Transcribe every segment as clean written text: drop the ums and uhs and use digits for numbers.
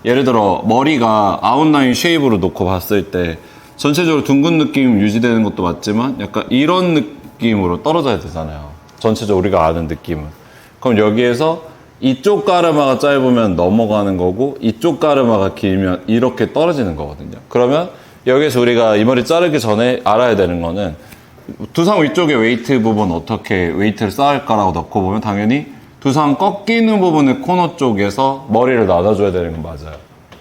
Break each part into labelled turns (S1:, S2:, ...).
S1: 예를 들어 머리가 아웃라인 쉐입으로 놓고 봤을 때 전체적으로 둥근 느낌 유지되는 것도 맞지만 약간 이런 느낌으로 떨어져야 되잖아요. 전체적으로 우리가 아는 느낌은. 그럼 여기에서 이쪽 가르마가 짧으면 넘어가는 거고 이쪽 가르마가 길면 이렇게 떨어지는 거거든요. 그러면 여기서 우리가 이 머리 자르기 전에 알아야 되는 거는 두상 위쪽에 웨이트 부분 어떻게 웨이트를 쌓을까라고 넣고 보면 당연히 두상 꺾이는 부분의 코너 쪽에서 머리를 나눠줘야 되는 건 맞아요.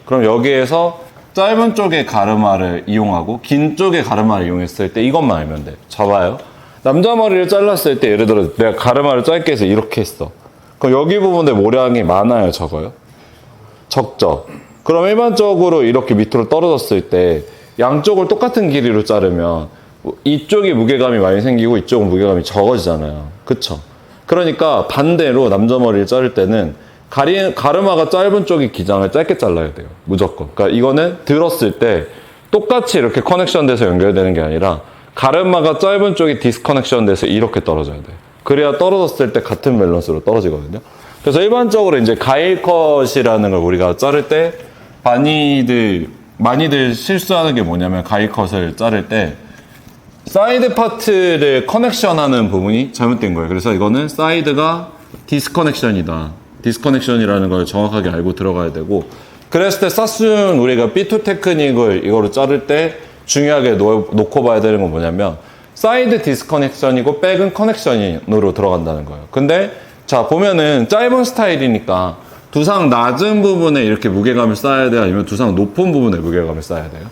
S1: 그럼 여기에서 짧은 쪽의 가르마를 이용하고 긴 쪽의 가르마를 이용했을 때 이것만 알면 돼요. 잡아요. 남자 머리를 잘랐을 때 예를 들어 내가 가르마를 짧게 해서 이렇게 했어. 그럼 여기 부분에 모량이 많아요, 적어요? 적죠. 그럼 일반적으로 이렇게 밑으로 떨어졌을 때 양쪽을 똑같은 길이로 자르면 이쪽이 무게감이 많이 생기고 이쪽은 무게감이 적어지잖아요. 그쵸? 그러니까 반대로 남자 머리를 자를 때는 가르마가 짧은 쪽이 기장을 짧게 잘라야 돼요. 무조건. 그러니까 이거는 들었을 때 똑같이 이렇게 커넥션 돼서 연결되는 게 아니라 가르마가 짧은 쪽이 디스커넥션 돼서 이렇게 떨어져야 돼요. 그래야 떨어졌을 때 같은 밸런스로 떨어지거든요. 그래서 일반적으로 이제 가일컷이라는 걸 우리가 자를 때 많이들 실수하는 게 뭐냐면 가일컷을 자를 때 사이드 파트를 커넥션하는 부분이 잘못된 거예요. 그래서 이거는 사이드가 디스커넥션이다. 디스커넥션이라는 걸 정확하게 알고 들어가야 되고, 그랬을 때 사순 우리가 B2 테크닉을 이거로 자를 때 중요하게 놓고 봐야 되는 건 뭐냐면 사이드 디스커넥션이고 백은 커넥션으로 들어간다는 거예요. 근데 자 보면은 짧은 스타일이니까 두상 낮은 부분에 이렇게 무게감을 쌓아야 돼요? 아니면 두상 높은 부분에 무게감을 쌓아야 돼요?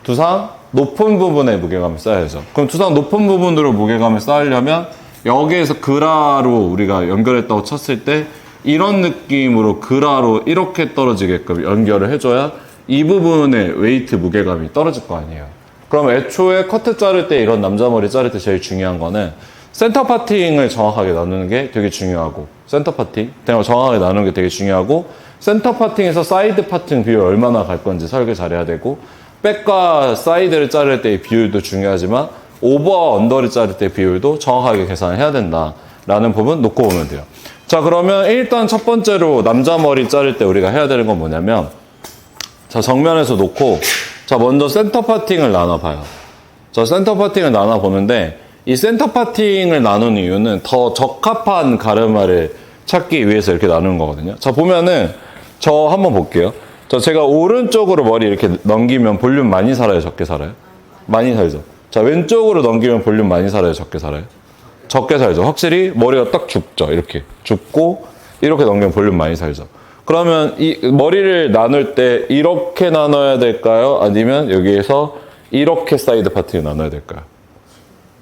S1: 두상 높은 부분에 무게감을 쌓아야죠. 그럼 두상 높은 부분으로 무게감을 쌓으려면 여기에서 그라로 우리가 연결했다고 쳤을 때 이런 느낌으로 그라로 이렇게 떨어지게끔 연결을 해줘야 이 부분의 웨이트 무게감이 떨어질 거 아니에요. 그럼 애초에 커트 자를 때 이런 남자 머리 자를 때 제일 중요한 거는 센터 파팅을 정확하게 나누는 게 되게 중요하고, 센터 파팅 정확하게 나누는 게 되게 중요하고, 센터 파팅에서 사이드 파팅 비율 얼마나 갈 건지 설계 잘해야 되고, 백과 사이드를 자를 때의 비율도 중요하지만 오버와 언더를 자를 때 비율도 정확하게 계산을 해야 된다라는 부분 놓고 보면 돼요. 자, 그러면 일단 첫 번째로 남자 머리 자를 때 우리가 해야 되는 건 뭐냐면, 자, 정면에서 놓고, 자, 먼저 센터 파팅을 나눠봐요. 자, 센터 파팅을 나눠보는데, 이 센터 파팅을 나누는 이유는 더 적합한 가르마를 찾기 위해서 이렇게 나누는 거거든요. 자, 보면은, 저 한번 볼게요. 자, 제가 오른쪽으로 머리 이렇게 넘기면 볼륨 많이 살아요? 적게 살아요? 많이 살죠. 자, 왼쪽으로 넘기면 볼륨 많이 살아요? 적게 살아요? 적게 살죠. 확실히 머리가 딱 죽죠. 이렇게 죽고 이렇게 넘기면 볼륨 많이 살죠. 그러면 이 머리를 나눌 때 이렇게 나눠야 될까요? 아니면 여기에서 이렇게 사이드 파트를 나눠야 될까요?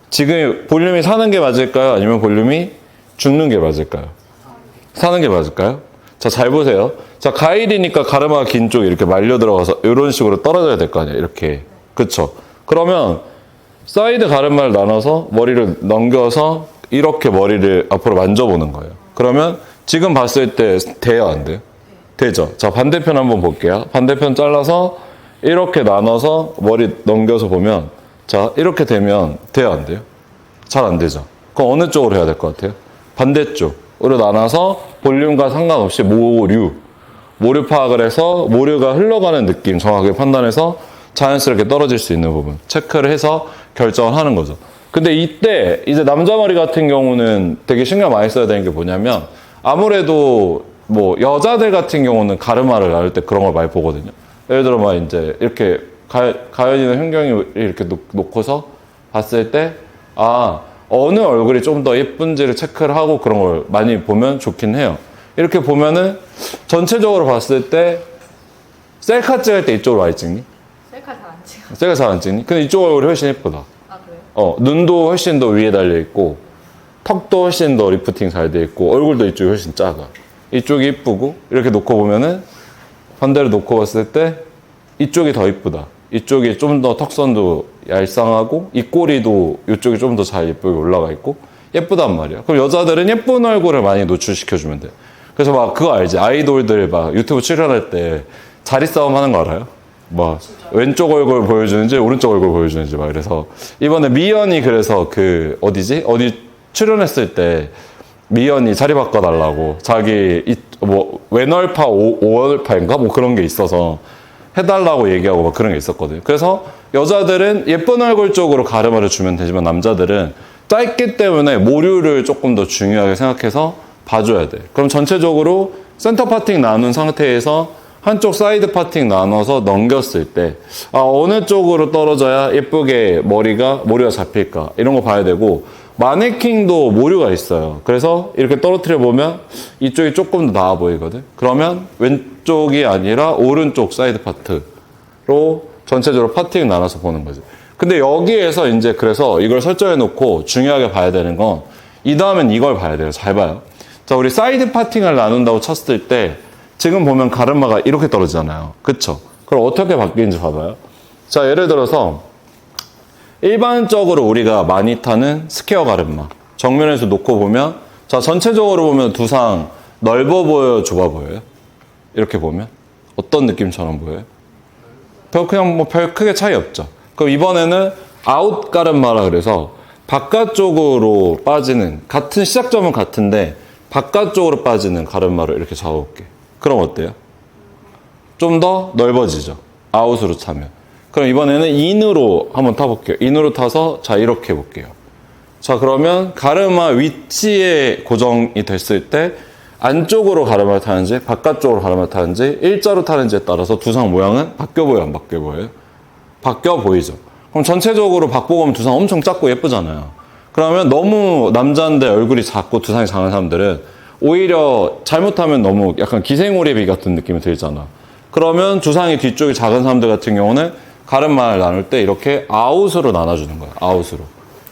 S1: 지금 볼륨이 사는 게 맞을까요? 아니면 볼륨이 죽는 게 맞을까요? 사는 게 맞을까요? 자, 잘 보세요. 자, 가일이니까 가르마가 긴 쪽이 이렇게 말려 들어가서 이런 식으로 떨어져야 될 거 아니에요. 이렇게. 그쵸? 그러면 사이드 가르마를 나눠서 머리를 넘겨서 이렇게 머리를 앞으로 만져보는 거예요. 그러면 지금 봤을 때 돼요? 안 돼요? 되죠? 자, 반대편 한번 볼게요. 반대편 잘라서 이렇게 나눠서 머리 넘겨서 보면, 자, 이렇게 되면 돼요? 안 돼요? 잘 안 되죠? 그럼 어느 쪽으로 해야 될 것 같아요? 반대쪽으로 나눠서 볼륨과 상관없이 모류 파악을 해서 모류가 흘러가는 느낌 정확하게 판단해서 자연스럽게 떨어질 수 있는 부분 체크를 해서 결정을 하는 거죠. 근데 이때 이제 남자 머리 같은 경우는 되게 신경 많이 써야 되는 게 뭐냐면, 아무래도 뭐 여자들 같은 경우는 가르마를 나눌 때 그런 걸 많이 보거든요. 예를 들어 막 이제 이렇게 가연이나 현경이 이렇게 놓고서 봤을 때 어느 얼굴이 좀 더 예쁜지를 체크를 하고 그런 걸 많이 보면 좋긴 해요. 이렇게 보면은 전체적으로 봤을 때 셀카 찍을 때 이쪽으로 많이 찍니?
S2: 셀카 잘 안 찍어.
S1: 셀카 잘 안 찍니? 근데 이쪽 얼굴이 훨씬 예쁘다.
S2: 아, 그래요?
S1: 눈도 훨씬 더 위에 달려 있고, 턱도 훨씬 더 리프팅 잘 돼 있고, 얼굴도 이쪽이 훨씬 작아. 이쪽이 이쁘고, 이렇게 놓고 보면은 반대로 놓고 봤을 때 이쪽이 더 이쁘다. 이쪽이 좀 더 턱선도 얄쌍하고 입꼬리도 이쪽이 좀 더 잘 예쁘게 올라가 있고 예쁘단 말이야. 그럼 여자들은 예쁜 얼굴을 많이 노출시켜주면 돼. 그래서 막 그거 알지? 아이돌들 막 유튜브 출연할 때 자리 싸움 하는 거 알아요? 막 왼쪽 얼굴 보여주는지 오른쪽 얼굴 보여주는지 막. 그래서 이번에 미연이 그래서 그 어디 출연했을 때 미연이 자리 바꿔달라고 자기 뭐 왼얼파 오얼파인가 뭐 그런 게 있어서 해달라고 얘기하고 막 그런 게 있었거든요. 그래서 여자들은 예쁜 얼굴 쪽으로 가르마를 주면 되지만 남자들은 짧기 때문에 모류를 조금 더 중요하게 생각해서 봐줘야 돼. 그럼 전체적으로 센터 파팅 나눈 상태에서 한쪽 사이드 파팅 나눠서 넘겼을 때 어느 쪽으로 떨어져야 예쁘게 모류가 잡힐까 이런 거 봐야 되고, 마네킹도 모류가 있어요. 그래서 이렇게 떨어뜨려 보면 이쪽이 조금 더 나아 보이거든. 그러면 왼쪽이 아니라 오른쪽 사이드 파트로 전체적으로 파팅 나눠서 보는 거지. 근데 여기에서 이제 그래서 이걸 설정해 놓고 중요하게 봐야 되는 건 이 다음엔 이걸 봐야 돼요. 잘 봐요. 자, 우리 사이드 파팅을 나눈다고 쳤을 때 지금 보면 가르마가 이렇게 떨어지잖아요. 그쵸? 그럼 어떻게 바뀌는지 봐봐요. 자, 예를 들어서 일반적으로 우리가 많이 타는 스퀘어 가르마 정면에서 놓고 보면, 자, 전체적으로 보면 두상 넓어 보여요, 좁아 보여요? 이렇게 보면 어떤 느낌처럼 보여요? 그냥 뭐 별 크게 차이 없죠. 그럼 이번에는 아웃 가르마라 그래서 바깥쪽으로 빠지는, 같은 시작점은 같은데 바깥쪽으로 빠지는 가르마를 이렇게 잡아볼게. 그럼 어때요? 좀 더 넓어지죠. 아웃으로 차면. 그럼 이번에는 인으로 한번 타볼게요. 인으로 타서 자 이렇게 해볼게요. 자, 그러면 가르마 위치에 고정이 됐을 때 안쪽으로 가르마를 타는지 바깥쪽으로 가르마를 타는지 일자로 타는지에 따라서 두상 모양은 바뀌어 보여요, 안 바뀌어 보여요? 바뀌어 보이죠. 그럼 전체적으로 바꾸고 보면 두상 엄청 작고 예쁘잖아요. 그러면 너무 남자인데 얼굴이 작고 두상이 작은 사람들은 오히려 잘못하면 너무 약간 기생오래비 같은 느낌이 들잖아. 그러면 두상이 뒤쪽이 작은 사람들 같은 경우는 가르마를 나눌 때 이렇게 아웃으로 나눠주는 거야. 아웃으로.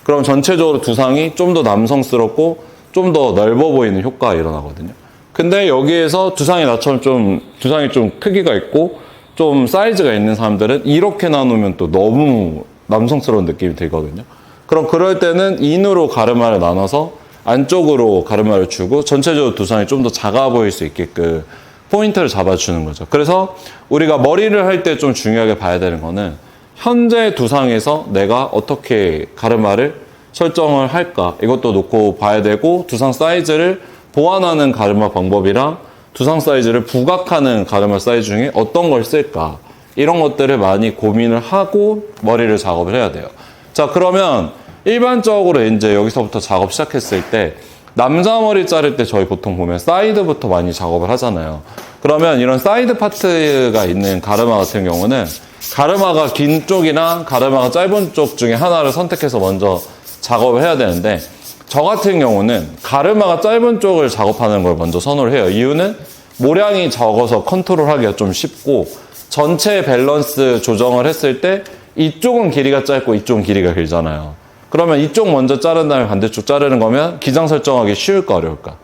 S1: 그럼 전체적으로 두상이 좀 더 남성스럽고 좀 더 넓어 보이는 효과가 일어나거든요. 근데 여기에서 두상이 나처럼 두상이 좀 크기가 있고 좀 사이즈가 있는 사람들은 이렇게 나누면 또 너무 남성스러운 느낌이 들거든요. 그럼 그럴 때는 인으로 가르마를 나눠서 안쪽으로 가르마를 주고 전체적으로 두상이 좀 더 작아 보일 수 있게끔 포인트를 잡아주는 거죠. 그래서 우리가 머리를 할 때 좀 중요하게 봐야 되는 거는 현재 두상에서 내가 어떻게 가르마를 설정을 할까, 이것도 놓고 봐야 되고, 두상 사이즈를 보완하는 가르마 방법이랑 두상 사이즈를 부각하는 가르마 사이즈 중에 어떤 걸 쓸까, 이런 것들을 많이 고민을 하고 머리를 작업을 해야 돼요. 자, 그러면 일반적으로 이제 여기서부터 작업 시작했을 때 남자 머리 자를 때 저희 보통 보면 사이드부터 많이 작업을 하잖아요. 그러면 이런 사이드 파트가 있는 가르마 같은 경우는 가르마가 긴 쪽이랑 가르마가 짧은 쪽 중에 하나를 선택해서 먼저 작업을 해야 되는데, 저 같은 경우는 가르마가 짧은 쪽을 작업하는 걸 먼저 선호를 해요. 이유는 모량이 적어서 컨트롤하기가 좀 쉽고, 전체 밸런스 조정을 했을 때 이쪽은 길이가 짧고 이쪽은 길이가 길잖아요. 그러면 이쪽 먼저 자른 다음에 반대쪽 자르는 거면 기장 설정하기 쉬울까 어려울까?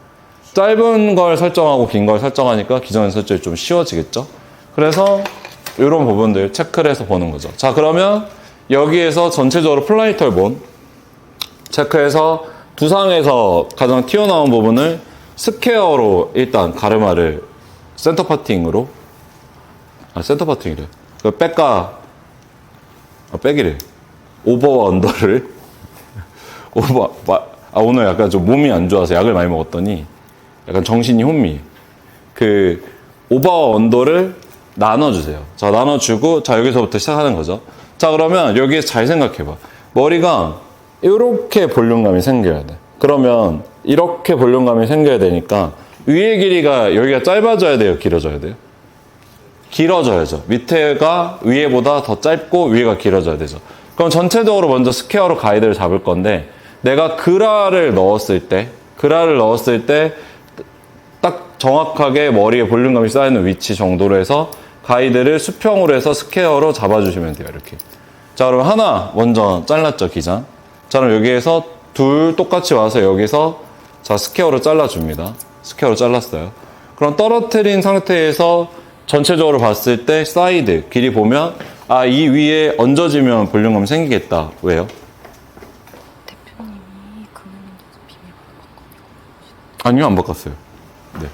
S1: 짧은 걸 설정하고 긴 걸 설정하니까 기장 설정이 좀 쉬워지겠죠? 그래서 이런 부분들 체크를 해서 보는 거죠. 자, 그러면 여기에서 전체적으로 플라이털 본 체크해서 두상에서 가장 튀어나온 부분을 스퀘어로 일단 가르마를 센터 파팅으로, 센터 파팅이래. 그 백이래. 오버와 언더를 오늘 약간 좀 몸이 안 좋아서 약을 많이 먹었더니 약간 정신이 혼미. 그 오버와 언더를 나눠주세요. 자, 나눠주고, 자, 여기서부터 시작하는 거죠. 자, 그러면 여기에서 잘 생각해봐. 머리가 이렇게 볼륨감이 생겨야 돼. 그러면 이렇게 볼륨감이 생겨야 되니까 위의 길이가 여기가 짧아져야 돼요, 길어져야 돼요? 길어져야죠. 밑에가 위에보다 더 짧고 위에가 길어져야 되죠. 그럼 전체적으로 먼저 스퀘어로 가이드를 잡을 건데, 내가 그라를 넣었을 때 딱 정확하게 머리에 볼륨감이 쌓이는 위치 정도로 해서 가이드를 수평으로 해서 스퀘어로 잡아주시면 돼요. 이렇게. 자, 그럼 하나 먼저 잘랐죠, 기장. 자, 그럼 여기에서 둘 똑같이 와서 여기서 자, 스퀘어로 잘라줍니다. 스퀘어로 잘랐어요. 그럼 떨어뜨린 상태에서 전체적으로 봤을 때 사이드 길이 보면 이 위에 얹어지면 볼륨감이 생기겠다. 왜요?
S2: 대표님이 금연인데도 비밀번호 바꿔요.
S1: 아니요, 안 바꿨어요. 네.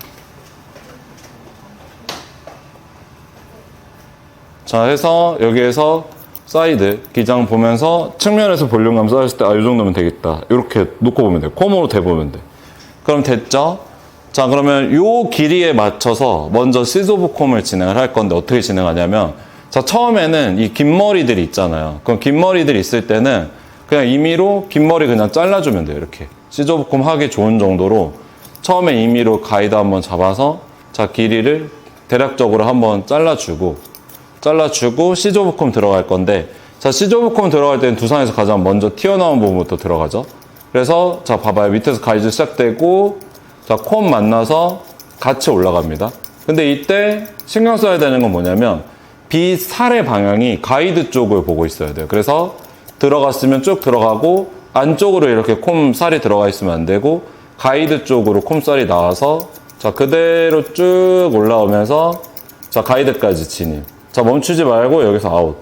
S1: 자, 해서 여기에서 사이드 기장 보면서 측면에서 볼륨감 쌓였을 때 이 정도면 되겠다. 이렇게 놓고 보면 돼요. 콤으로 대보면 돼. 그럼 됐죠? 자, 그러면 요 길이에 맞춰서 먼저 시즈 오브 콤을 진행을 할 건데 어떻게 진행하냐면, 자, 처음에는 이 긴 머리들이 있잖아요. 그럼 긴 머리들이 있을 때는 그냥 임의로 긴 머리 그냥 잘라주면 돼요. 이렇게 시즈 오브 콤 하기 좋은 정도로 처음에 임의로 가이드 한번 잡아서, 자, 길이를 대략적으로 한번 잘라주고 시즈 오브 콤 들어갈 건데, 자, 시즈 오브 콤 들어갈 때는 두상에서 가장 먼저 튀어나온 부분부터 들어가죠. 그래서 자, 봐봐요. 밑에서 가이드 시작되고, 자, 콤 만나서 같이 올라갑니다. 근데 이때 신경 써야 되는 건 뭐냐면, 비살의 방향이 가이드 쪽을 보고 있어야 돼요. 그래서 들어갔으면 쭉 들어가고, 안쪽으로 이렇게 콤살이 들어가 있으면 안 되고, 가이드 쪽으로 콤살이 나와서, 자, 그대로 쭉 올라오면서, 자, 가이드까지 진입. 자, 멈추지 말고 여기서 아웃.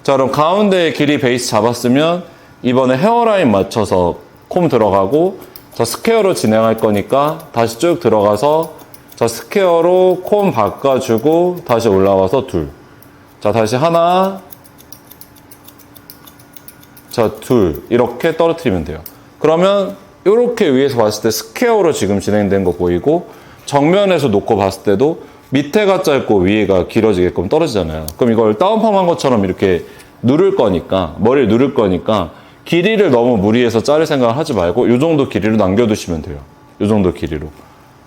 S1: 자, 그럼 가운데 길이 베이스 잡았으면 이번에 헤어라인 맞춰서 콤 들어가고, 자, 스퀘어로 진행할 거니까 다시 쭉 들어가서, 자, 스퀘어로 콤 바꿔주고 다시 올라와서 둘. 자, 다시 하나, 자, 둘. 이렇게 떨어뜨리면 돼요. 그러면 이렇게 위에서 봤을 때 스퀘어로 지금 진행된 거 보이고, 정면에서 놓고 봤을 때도 밑에가 짧고 위에가 길어지게끔 떨어지잖아요. 그럼 이걸 다운펌한 것처럼 이렇게 누를 거니까, 머리를 누를 거니까 길이를 너무 무리해서 자를 생각을 하지 말고 이 정도 길이로 남겨두시면 돼요. 이 정도 길이로.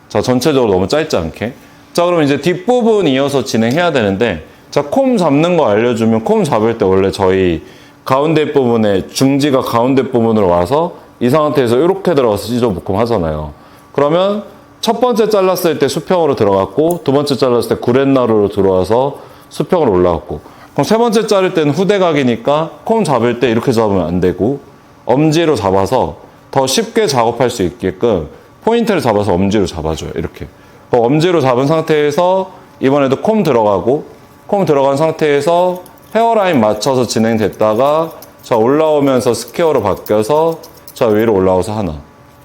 S1: 자, 전체적으로 너무 짧지 않게. 자, 그럼 이제 뒷부분 이어서 진행해야 되는데, 자, 콤 잡는 거 알려주면, 콤 잡을 때 원래 저희 가운데 부분에 중지가 가운데 부분으로 와서 이 상태에서 이렇게 들어가서 시저 묶음 하잖아요. 그러면 첫 번째 잘랐을 때 수평으로 들어갔고, 두 번째 잘랐을 때 구렛나루로 들어와서 수평으로 올라갔고, 그럼 세 번째 자를 때는 후대각이니까 콤 잡을 때 이렇게 잡으면 안 되고, 엄지로 잡아서 더 쉽게 작업할 수 있게끔 포인트를 잡아서 엄지로 잡아줘요. 이렇게. 엄지로 잡은 상태에서 이번에도 콤 들어가고, 콤 들어간 상태에서 헤어라인 맞춰서 진행됐다가, 자, 올라오면서 스퀘어로 바뀌어서, 자, 위로 올라와서 하나.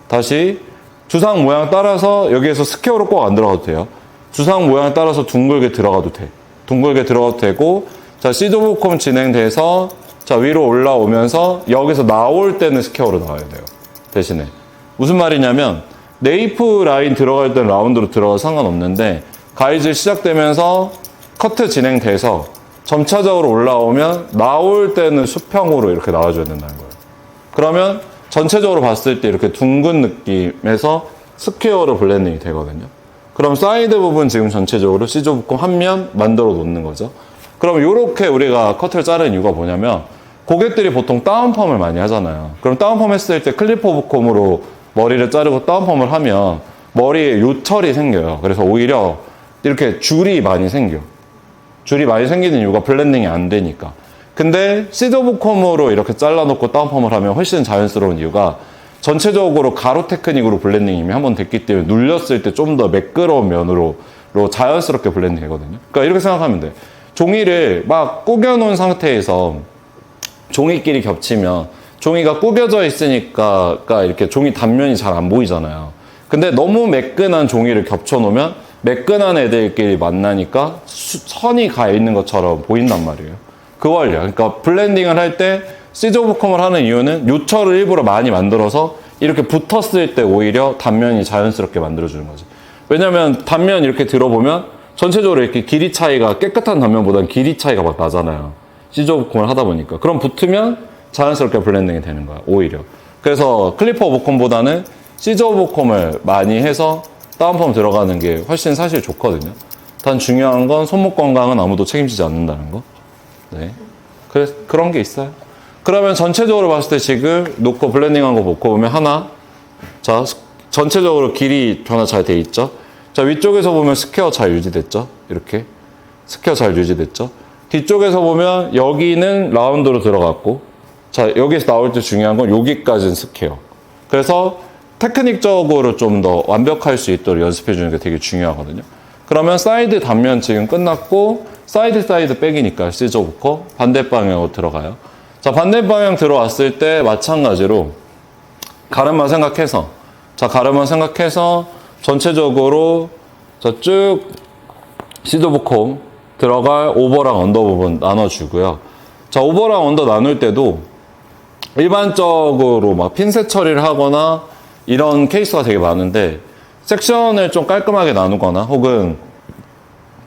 S1: 다시 주상 모양 따라서 여기에서 스퀘어로 꼭 안 들어가도 돼요. 주상 모양 따라서 둥글게 들어가도 돼. 둥글게 들어가도 되고, 자, 시드 오브 콤 진행돼서, 자, 위로 올라오면서 여기서 나올 때는 스퀘어로 나와야 돼요. 대신에. 무슨 말이냐면, 네이프 라인 들어갈 때는 라운드로 들어가도 상관없는데, 가이즈 시작되면서 커트 진행돼서 점차적으로 올라오면 나올 때는 수평으로 이렇게 나와줘야 된다는 거예요. 그러면 전체적으로 봤을 때 이렇게 둥근 느낌에서 스퀘어로 블렌딩이 되거든요. 그럼 사이드 부분 지금 전체적으로 시즈 오브 콤 한 면 만들어 놓는 거죠. 그럼 이렇게 우리가 커트를 자르는 이유가 뭐냐면, 고객들이 보통 다운펌을 많이 하잖아요. 그럼 다운펌 했을 때 클리프 오브 콤으로 머리를 자르고 다운펌을 하면 머리에 요철이 생겨요. 그래서 오히려 이렇게 줄이 많이 생겨. 줄이 많이 생기는 이유가 블렌딩이 안 되니까. 근데 시드 오브 콤으로 이렇게 잘라놓고 다운펌을 하면 훨씬 자연스러운 이유가, 전체적으로 가로 테크닉으로 블렌딩이 이미 한번 됐기 때문에 눌렸을 때 좀 더 매끄러운 면으로 자연스럽게 블렌딩 되거든요. 그러니까 이렇게 생각하면 돼. 종이를 막 구겨놓은 상태에서 종이끼리 겹치면 종이가 구겨져 있으니까 이렇게 종이 단면이 잘 안 보이잖아요. 근데 너무 매끈한 종이를 겹쳐놓으면 매끈한 애들끼리 만나니까 선이 가 있는 것처럼 보인단 말이에요. 그 원리야. 그러니까 블렌딩을 할 때 시즈 오브 컴을 하는 이유는 요철을 일부러 많이 만들어서 이렇게 붙었을 때 오히려 단면이 자연스럽게 만들어주는 거지. 왜냐면 단면 이렇게 들어보면 전체적으로 이렇게 길이 차이가, 깨끗한 단면보다는 길이 차이가 막 나잖아요. 시즈 오브 컴을 하다 보니까. 그럼 붙으면 자연스럽게 블렌딩이 되는 거야, 오히려. 그래서 클리퍼 오브 컴보다는 시즈 오브 컴을 많이 해서 다운펌 들어가는 게 훨씬 사실 좋거든요. 단 중요한 건 손목 건강은 아무도 책임지지 않는다는 거. 네. 그래서 그런 게 있어요. 그러면 전체적으로 봤을 때 지금 놓고 블렌딩한 거 놓고 보면 하나, 자, 전체적으로 길이 변화 잘 돼 있죠. 자, 위쪽에서 보면 스퀘어 잘 유지됐죠. 이렇게 스퀘어 잘 유지됐죠. 뒤쪽에서 보면 여기는 라운드로 들어갔고, 자, 여기서 나올 때 중요한 건 여기까지는 스퀘어. 그래서 테크닉적으로 좀 더 완벽할 수 있도록 연습해 주는 게 되게 중요하거든요. 그러면 사이드 단면 지금 끝났고, 사이드 백이니까 시즈 오브 컴 반대 방향으로 들어가요. 자, 반대 방향 들어왔을 때 마찬가지로 가르마 생각해서, 자, 가르마 생각해서 전체적으로 자, 쭉 시즈 오브 컴 들어갈 오버랑 언더 부분 나눠주고요. 자, 오버랑 언더 나눌 때도 일반적으로 막 핀셋 처리를 하거나 이런 케이스가 되게 많은데 섹션을 좀 깔끔하게 나누거나 혹은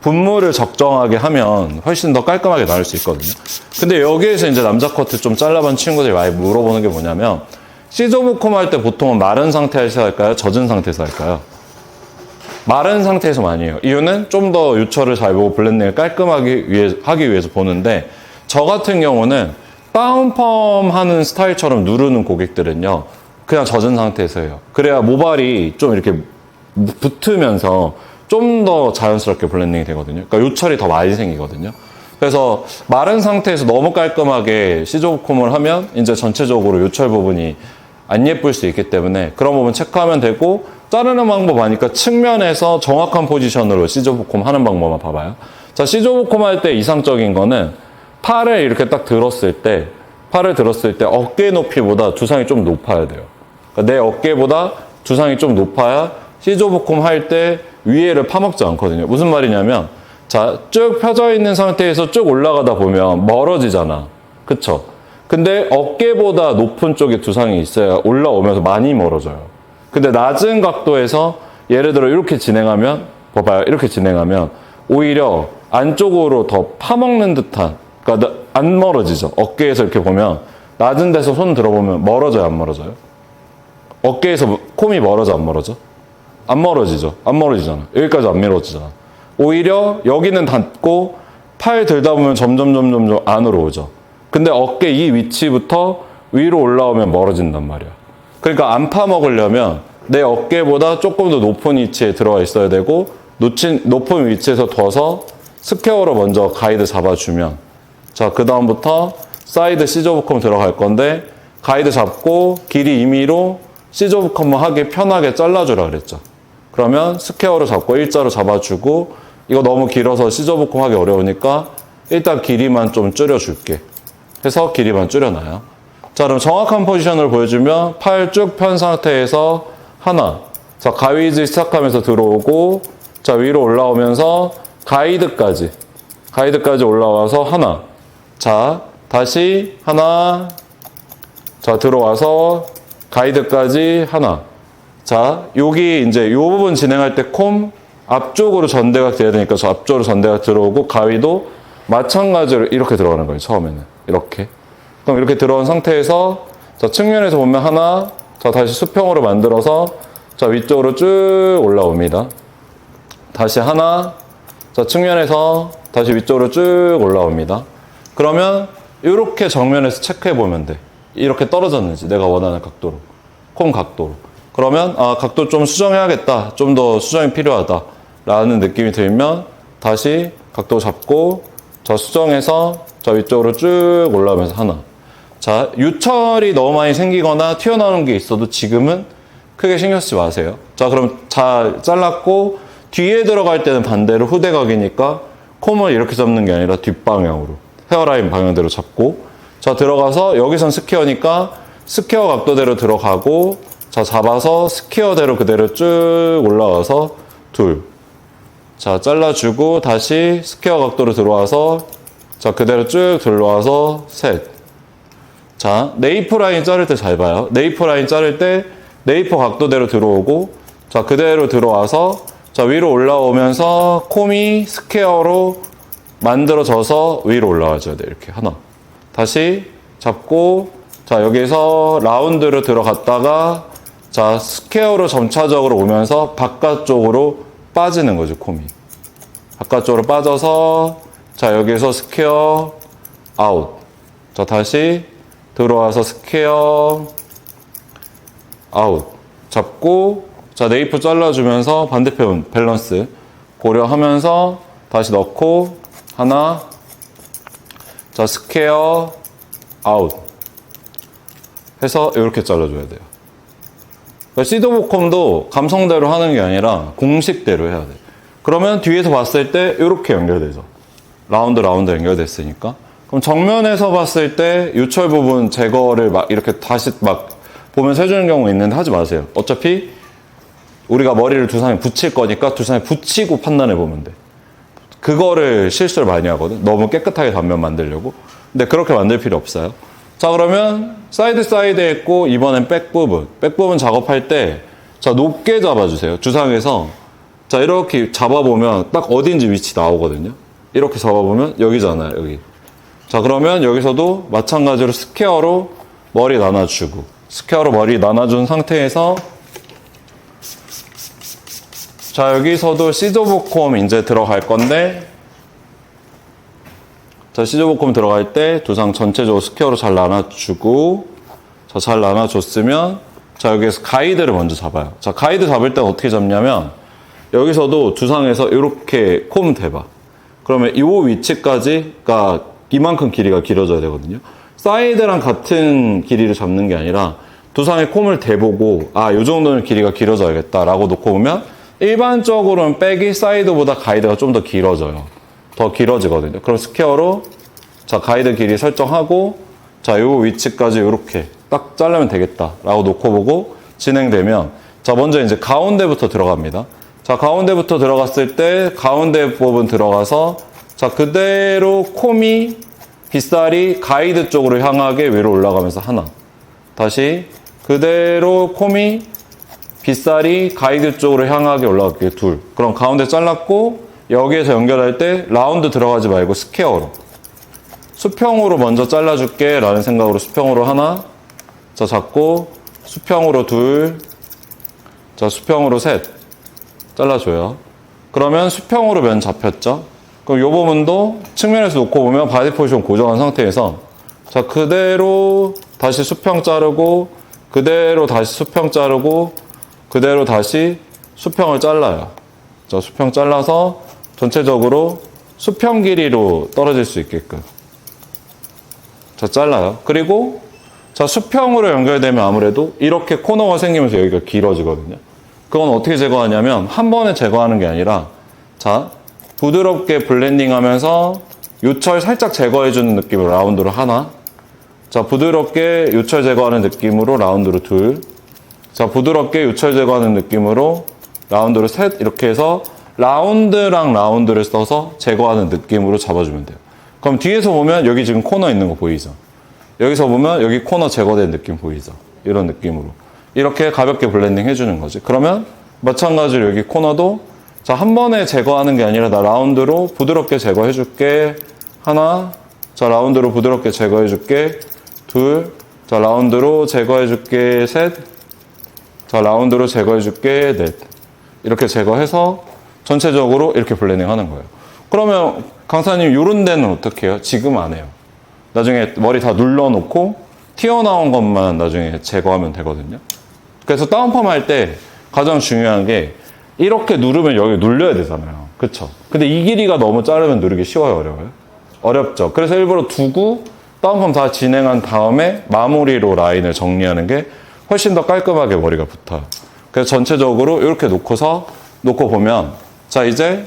S1: 분무를 적정하게 하면 훨씬 더 깔끔하게 나올 수 있거든요. 근데 여기에서 이제 남자 커트 좀 잘라본 친구들이 많이 물어보는 게 뭐냐면 시저브콤 할 때 보통은 마른 상태에서 할까요? 젖은 상태에서 할까요? 마른 상태에서 많이 해요. 이유는 좀 더 요철을 잘 보고 블렌딩을 깔끔하게 하기 위해서 보는데 저 같은 경우는 다운펌 하는 스타일처럼 누르는 고객들은요 그냥 젖은 상태에서 해요. 그래야 모발이 좀 이렇게 붙으면서 좀 더 자연스럽게 블렌딩이 되거든요. 그러니까 요철이 더 많이 생기거든요. 그래서 마른 상태에서 너무 깔끔하게 시저브콤을 하면 이제 전체적으로 요철 부분이 안 예쁠 수 있기 때문에 그런 부분 체크하면 되고, 자르는 방법 아니까 측면에서 정확한 포지션으로 시저브콤 하는 방법만 봐봐요. 자, 시저브콤 할 때 이상적인 거는 팔을 이렇게 딱 들었을 때 어깨 높이보다 두상이 좀 높아야 돼요. 그러니까 내 어깨보다 두상이 좀 높아야 시저브콤 할 때 위에를 파먹지 않거든요. 무슨 말이냐면 자, 쭉 펴져 있는 상태에서 쭉 올라가다 보면 멀어지잖아. 그쵸? 근데 어깨보다 높은 쪽에 두상이 있어야 올라오면서 많이 멀어져요. 근데 낮은 각도에서 예를 들어 이렇게 진행하면, 봐봐요. 이렇게 진행하면 오히려 안쪽으로 더 파먹는 듯한, 그러니까 안 멀어지죠. 어깨에서 이렇게 보면 낮은 데서 손 들어보면 멀어져요, 안 멀어져요? 어깨에서 콤이 멀어져, 안 멀어져? 안 멀어지죠. 안 멀어지잖아. 여기까지 안 멀어지잖아. 오히려 여기는 닿고 팔 들다 보면 점점 안으로 오죠. 근데 어깨 이 위치부터 위로 올라오면 멀어진단 말이야. 그러니까 안 파먹으려면 내 어깨보다 조금 더 높은 위치에 들어가 있어야 되고, 높은 위치에서 둬서 스퀘어로 먼저 가이드 잡아주면, 자, 그 다음부터 사이드 시저브컴 들어갈 건데 가이드 잡고 길이 임의로 시저브컴을 하기 편하게 잘라주라 그랬죠. 그러면 스퀘어로 잡고 일자로 잡아주고, 이거 너무 길어서 시저브콤 하기 어려우니까 일단 길이만 좀 줄여줄게 해서 길이만 줄여놔요. 자, 그럼 정확한 포지션을 보여주면 팔 쭉 편 상태에서 하나, 자, 가위질 시작하면서 들어오고, 자, 위로 올라오면서 가이드까지 올라와서 하나, 자, 다시 하나, 자, 들어와서 가이드까지 하나. 자, 여기 이제 이 부분 진행할 때 콤 앞쪽으로 전대가 돼야 되니까 저 앞쪽으로 전대가 들어오고, 가위도 마찬가지로 이렇게 들어가는 거예요. 처음에는 이렇게. 그럼 이렇게 들어온 상태에서 자, 측면에서 보면 하나, 자, 다시 수평으로 만들어서 자, 위쪽으로 쭉 올라옵니다. 다시 하나, 자, 측면에서 다시 위쪽으로 쭉 올라옵니다. 그러면 이렇게 정면에서 체크해 보면 돼. 이렇게 떨어졌는지 내가 원하는 각도로, 콤 각도로. 그러면 아, 각도 좀 수정해야겠다, 좀 더 수정이 필요하다 라는 느낌이 들면 다시 각도 잡고 저 수정해서 저 위쪽으로 쭉 올라오면서 하나. 자, 유철이 너무 많이 생기거나 튀어나오는 게 있어도 지금은 크게 신경 쓰지 마세요. 자, 그럼 잘 잘랐고 뒤에 들어갈 때는 반대로 후대각이니까 콤을 이렇게 잡는 게 아니라 뒷방향으로 헤어라인 방향대로 잡고, 자, 들어가서 여기선 스퀘어니까 스퀘어 각도대로 들어가고, 자, 잡아서 스퀘어대로 그대로 쭉 올라와서 둘. 자, 잘라주고 다시 스퀘어 각도로 들어와서 자, 그대로 쭉 들어와서 셋. 자, 네이프 라인 자를 때 잘 봐요. 네이프 라인 자를 때 네이프 각도대로 들어오고, 자, 그대로 들어와서 자, 위로 올라오면서 콤이 스퀘어로 만들어져서 위로 올라와줘야 돼. 이렇게 하나. 다시 잡고, 자, 여기서 라운드로 들어갔다가 자, 스퀘어로 점차적으로 오면서 바깥쪽으로 빠지는 거죠, 콤이. 바깥쪽으로 빠져서 자, 여기서 스퀘어 아웃. 자, 다시 들어와서 스퀘어 아웃. 잡고, 자, 네이프 잘라주면서 반대편 밸런스 고려하면서 다시 넣고 하나, 자, 스퀘어 아웃 해서 이렇게 잘라줘야 돼요. 그러니까 시저브콤도 감성대로 하는 게 아니라 공식대로 해야 돼. 그러면 뒤에서 봤을 때 이렇게 연결되죠. 라운드 연결됐으니까. 그럼 정면에서 봤을 때 요철 부분 제거를 막 이렇게 다시 막 보면서 해주는 경우 있는데 하지 마세요. 어차피 우리가 머리를 두상에 붙일 거니까 두상에 붙이고 판단해 보면 돼. 그거를 실수를 많이 하거든. 너무 깨끗하게 단면 만들려고. 근데 그렇게 만들 필요 없어요. 자, 그러면 사이드에 있고 이번엔 백 부분 작업할 때 자, 높게 잡아주세요. 주상에서 자, 이렇게 잡아보면 딱 어딘지 위치 나오거든요. 이렇게 잡아보면 여기잖아요, 여기. 자, 그러면 여기서도 마찬가지로 스퀘어로 머리 나눠주고, 스퀘어로 머리 나눠준 상태에서 자, 여기서도 시저보콤 이제 들어갈 건데, 자, 시저보콤 들어갈 때 두상 전체적으로 스퀘어로 잘 나눠주고, 자, 잘 나눠줬으면 자, 여기에서 가이드를 먼저 잡아요. 자, 가이드 잡을 때 어떻게 잡냐면 여기서도 두상에서 이렇게 콤 대봐. 그러면 이 위치까지가 이만큼 길이가 길어져야 되거든요. 사이드랑 같은 길이를 잡는 게 아니라 두상에 콤을 대보고 아, 요 정도는 길이가 길어져야겠다라고 놓고 보면 일반적으로는 백이 사이드보다 가이드가 좀 더 길어져요. 더 길어지거든요. 그럼 스퀘어로 자, 가이드 길이 설정하고 자, 요 위치까지 이렇게 딱 자르면 되겠다라고 놓고 보고 진행되면 자, 먼저 이제 가운데부터 들어갑니다. 자, 가운데부터 들어갔을 때 가운데 부분 들어가서 자, 그대로 콤이 빗살이 가이드 쪽으로 향하게 위로 올라가면서 하나. 다시 그대로 콤이 빗살이 가이드 쪽으로 향하게 올라가게 둘. 그럼 가운데 잘랐고 여기에서 연결할 때 라운드 들어가지 말고 스퀘어로. 수평으로 먼저 잘라줄게 라는 생각으로 수평으로 하나. 자, 잡고 수평으로 둘. 자, 수평으로 셋. 잘라줘요. 그러면 수평으로 면 잡혔죠? 그럼 이 부분도 측면에서 놓고 보면 바디 포지션 고정한 상태에서 자, 그대로 다시 수평 자르고 그대로 다시 수평 자르고 그대로 다시 수평을 잘라요. 자, 수평 잘라서 전체적으로 수평 길이로 떨어질 수 있게끔 자, 잘라요. 그리고 자, 수평으로 연결되면 아무래도 이렇게 코너가 생기면서 여기가 길어지거든요. 그건 어떻게 제거하냐면 한 번에 제거하는 게 아니라 자, 부드럽게 블렌딩 하면서 요철 살짝 제거해주는 느낌으로 라운드로 하나. 자, 부드럽게 요철 제거하는 느낌으로 라운드로 둘. 자, 부드럽게 요철 제거하는 느낌으로 라운드로 셋. 이렇게 해서 라운드랑 라운드를 써서 제거하는 느낌으로 잡아주면 돼요. 그럼 뒤에서 보면 여기 지금 코너 있는 거 보이죠? 여기서 보면 여기 코너 제거된 느낌 보이죠? 이런 느낌으로. 이렇게 가볍게 블렌딩 해주는 거지. 그러면 마찬가지로 여기 코너도 자, 한 번에 제거하는 게 아니라 나 라운드로 부드럽게 제거해 줄게. 하나. 자, 라운드로 부드럽게 제거해 줄게. 둘. 자, 라운드로 제거해 줄게. 셋. 자, 라운드로 제거해 줄게. 넷. 이렇게 제거해서 전체적으로 이렇게 블렌딩 하는 거예요. 그러면 강사님 요런 데는 어떻게 해요? 지금 안 해요. 나중에 머리 다 눌러놓고 튀어나온 것만 나중에 제거하면 되거든요. 그래서 다운펌 할 때 가장 중요한 게 이렇게 누르면 여기 눌려야 되잖아요. 그쵸? 근데 이 길이가 너무 자르면 누르기 쉬워요, 어려워요? 어렵죠. 그래서 일부러 두고 다운펌 다 진행한 다음에 마무리로 라인을 정리하는 게 훨씬 더 깔끔하게 머리가 붙어요. 그래서 전체적으로 이렇게 놓고 보면 자, 이제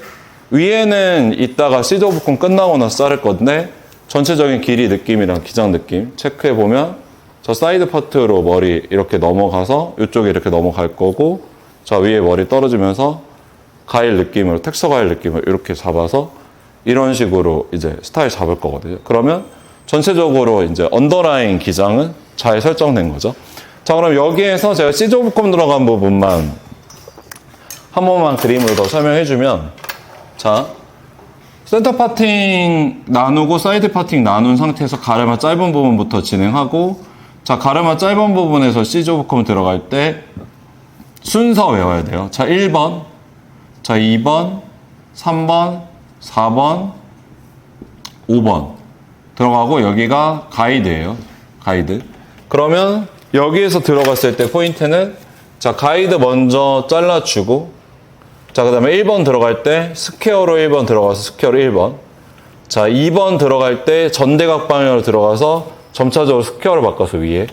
S1: 위에는 이따가 시저 부품 끝나고 나서 자를 건데 전체적인 길이 느낌이랑 기장 느낌 체크해 보면 저 사이드 파트로 머리 이렇게 넘어가서 이쪽에 이렇게 넘어갈 거고 자, 위에 머리 떨어지면서 가일 느낌으로 텍스처 가일 느낌을 이렇게 잡아서 이런 식으로 이제 스타일 잡을 거거든요. 그러면 전체적으로 이제 언더라인 기장은 잘 설정된 거죠. 자, 그럼 여기에서 제가 시저 부품 들어간 부분만 한 번만 그림으로 더 설명해 주면 자, 센터 파팅 나누고 사이드 파팅 나눈 상태에서 가르마 짧은 부분부터 진행하고 자, 가르마 짧은 부분에서 시저 부품 들어갈 때 순서 외워야 돼요. 자, 1번, 자, 2번, 3번, 4번, 5번 들어가고 여기가 가이드예요. 가이드. 그러면 여기에서 들어갔을 때 포인트는 자, 가이드 먼저 잘라주고 자, 그 다음에 1번 들어갈 때 스퀘어로 1번 들어가서 스퀘어로 1번 자, 2번 들어갈 때 전대각 방향으로 들어가서 점차적으로 스퀘어로 바꿔서 위에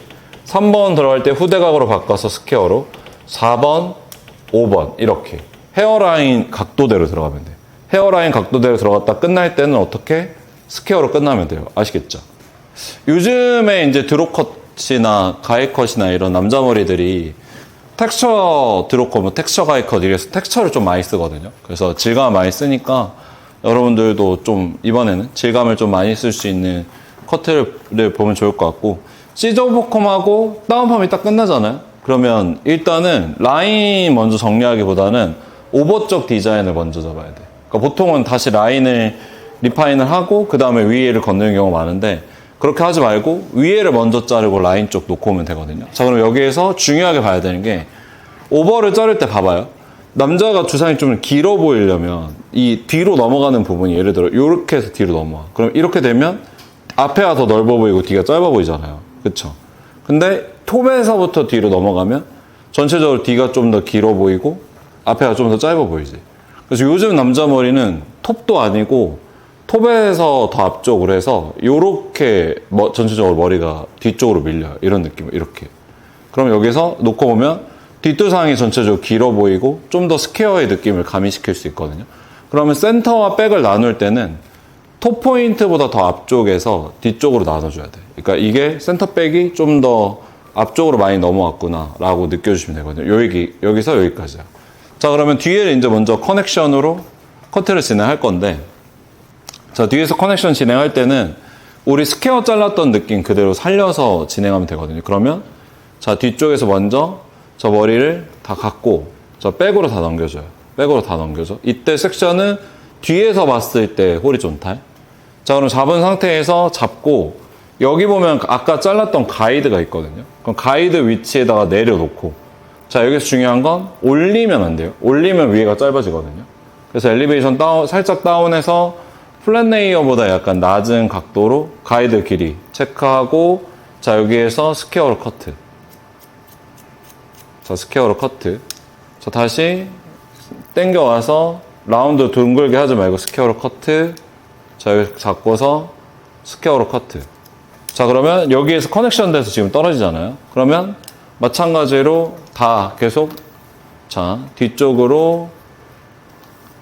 S1: 3번 들어갈 때 후대각으로 바꿔서 스퀘어로 4번, 5번 이렇게 헤어라인 각도대로 들어가면 돼요. 헤어라인 각도대로 들어갔다 끝날 때는 어떻게? 스퀘어로 끝나면 돼요. 아시겠죠? 요즘에 이제 드롭컷이나 가이컷이나 이런 남자 머리들이 텍스처 드롭컷, 뭐 텍스처 가이컷 이래서 텍스처를 좀 많이 쓰거든요. 그래서 질감을 많이 쓰니까 여러분들도 좀 이번에는 질감을 좀 많이 쓸 수 있는 커트를 보면 좋을 것 같고, 시저버컴하고 다운펌이 딱 끝나잖아요. 그러면 일단은 라인 먼저 정리하기보다는 오버 쪽 디자인을 먼저 잡아야 돼. 그러니까 보통은 다시 라인을 리파인을 하고 그 다음에 위에를 건드는 경우가 많은데, 그렇게 하지 말고 위에를 먼저 자르고 라인 쪽 놓고 오면 되거든요. 자, 그럼 여기에서 중요하게 봐야 되는 게, 오버를 자를 때 봐봐요. 남자가 주상이 좀 길어 보이려면 이 뒤로 넘어가는 부분이, 예를 들어 이렇게 해서 뒤로 넘어와. 그럼 이렇게 되면 앞에가 더 넓어 보이고 뒤가 짧아 보이잖아요. 그쵸? 근데 톱에서부터 뒤로 넘어가면 전체적으로 뒤가 좀 더 길어 보이고 앞에가 좀 더 짧아 보이지. 그래서 요즘 남자 머리는 톱도 아니고 톱에서 더 앞쪽으로 해서 요렇게 전체적으로 머리가 뒤쪽으로 밀려요. 이런 느낌으로 이렇게. 그럼 여기서 놓고 보면 뒷두상이 전체적으로 길어 보이고 좀 더 스퀘어의 느낌을 가미시킬 수 있거든요. 그러면 센터와 백을 나눌 때는 톱 포인트보다 더 앞쪽에서 뒤쪽으로 나눠줘야 돼. 그러니까 이게 센터 백이 좀 더 앞쪽으로 많이 넘어왔구나 라고 느껴주시면 되거든요. 여기서 여기까지야. 자, 그러면 뒤에 이제 먼저 커넥션으로 커트를 진행할 건데, 자, 뒤에서 커넥션 진행할 때는 우리 스퀘어 잘랐던 느낌 그대로 살려서 진행하면 되거든요. 그러면 자, 뒤쪽에서 먼저 저 머리를 다 갖고 저 백으로 다 넘겨줘요. 백으로 다 넘겨줘. 이때 섹션은 뒤에서 봤을 때 호리존탈. 자, 그럼 잡은 상태에서 잡고 여기 보면 아까 잘랐던 가이드가 있거든요. 그럼 가이드 위치에다가 내려놓고, 자, 여기서 중요한 건 올리면 안 돼요. 올리면 위에가 짧아지거든요. 그래서 엘리베이션 다운, 살짝 다운해서 플랫 레이어보다 약간 낮은 각도로 가이드 길이 체크하고, 자, 여기에서 스퀘어로 커트. 자, 스퀘어로 커트. 자, 다시 당겨와서 라운드 둥글게 하지 말고 스퀘어로 커트. 자, 여기 잡고서 스퀘어로 커트. 자, 그러면 여기에서 커넥션 돼서 지금 떨어지잖아요. 그러면 마찬가지로 다 계속, 자, 뒤쪽으로,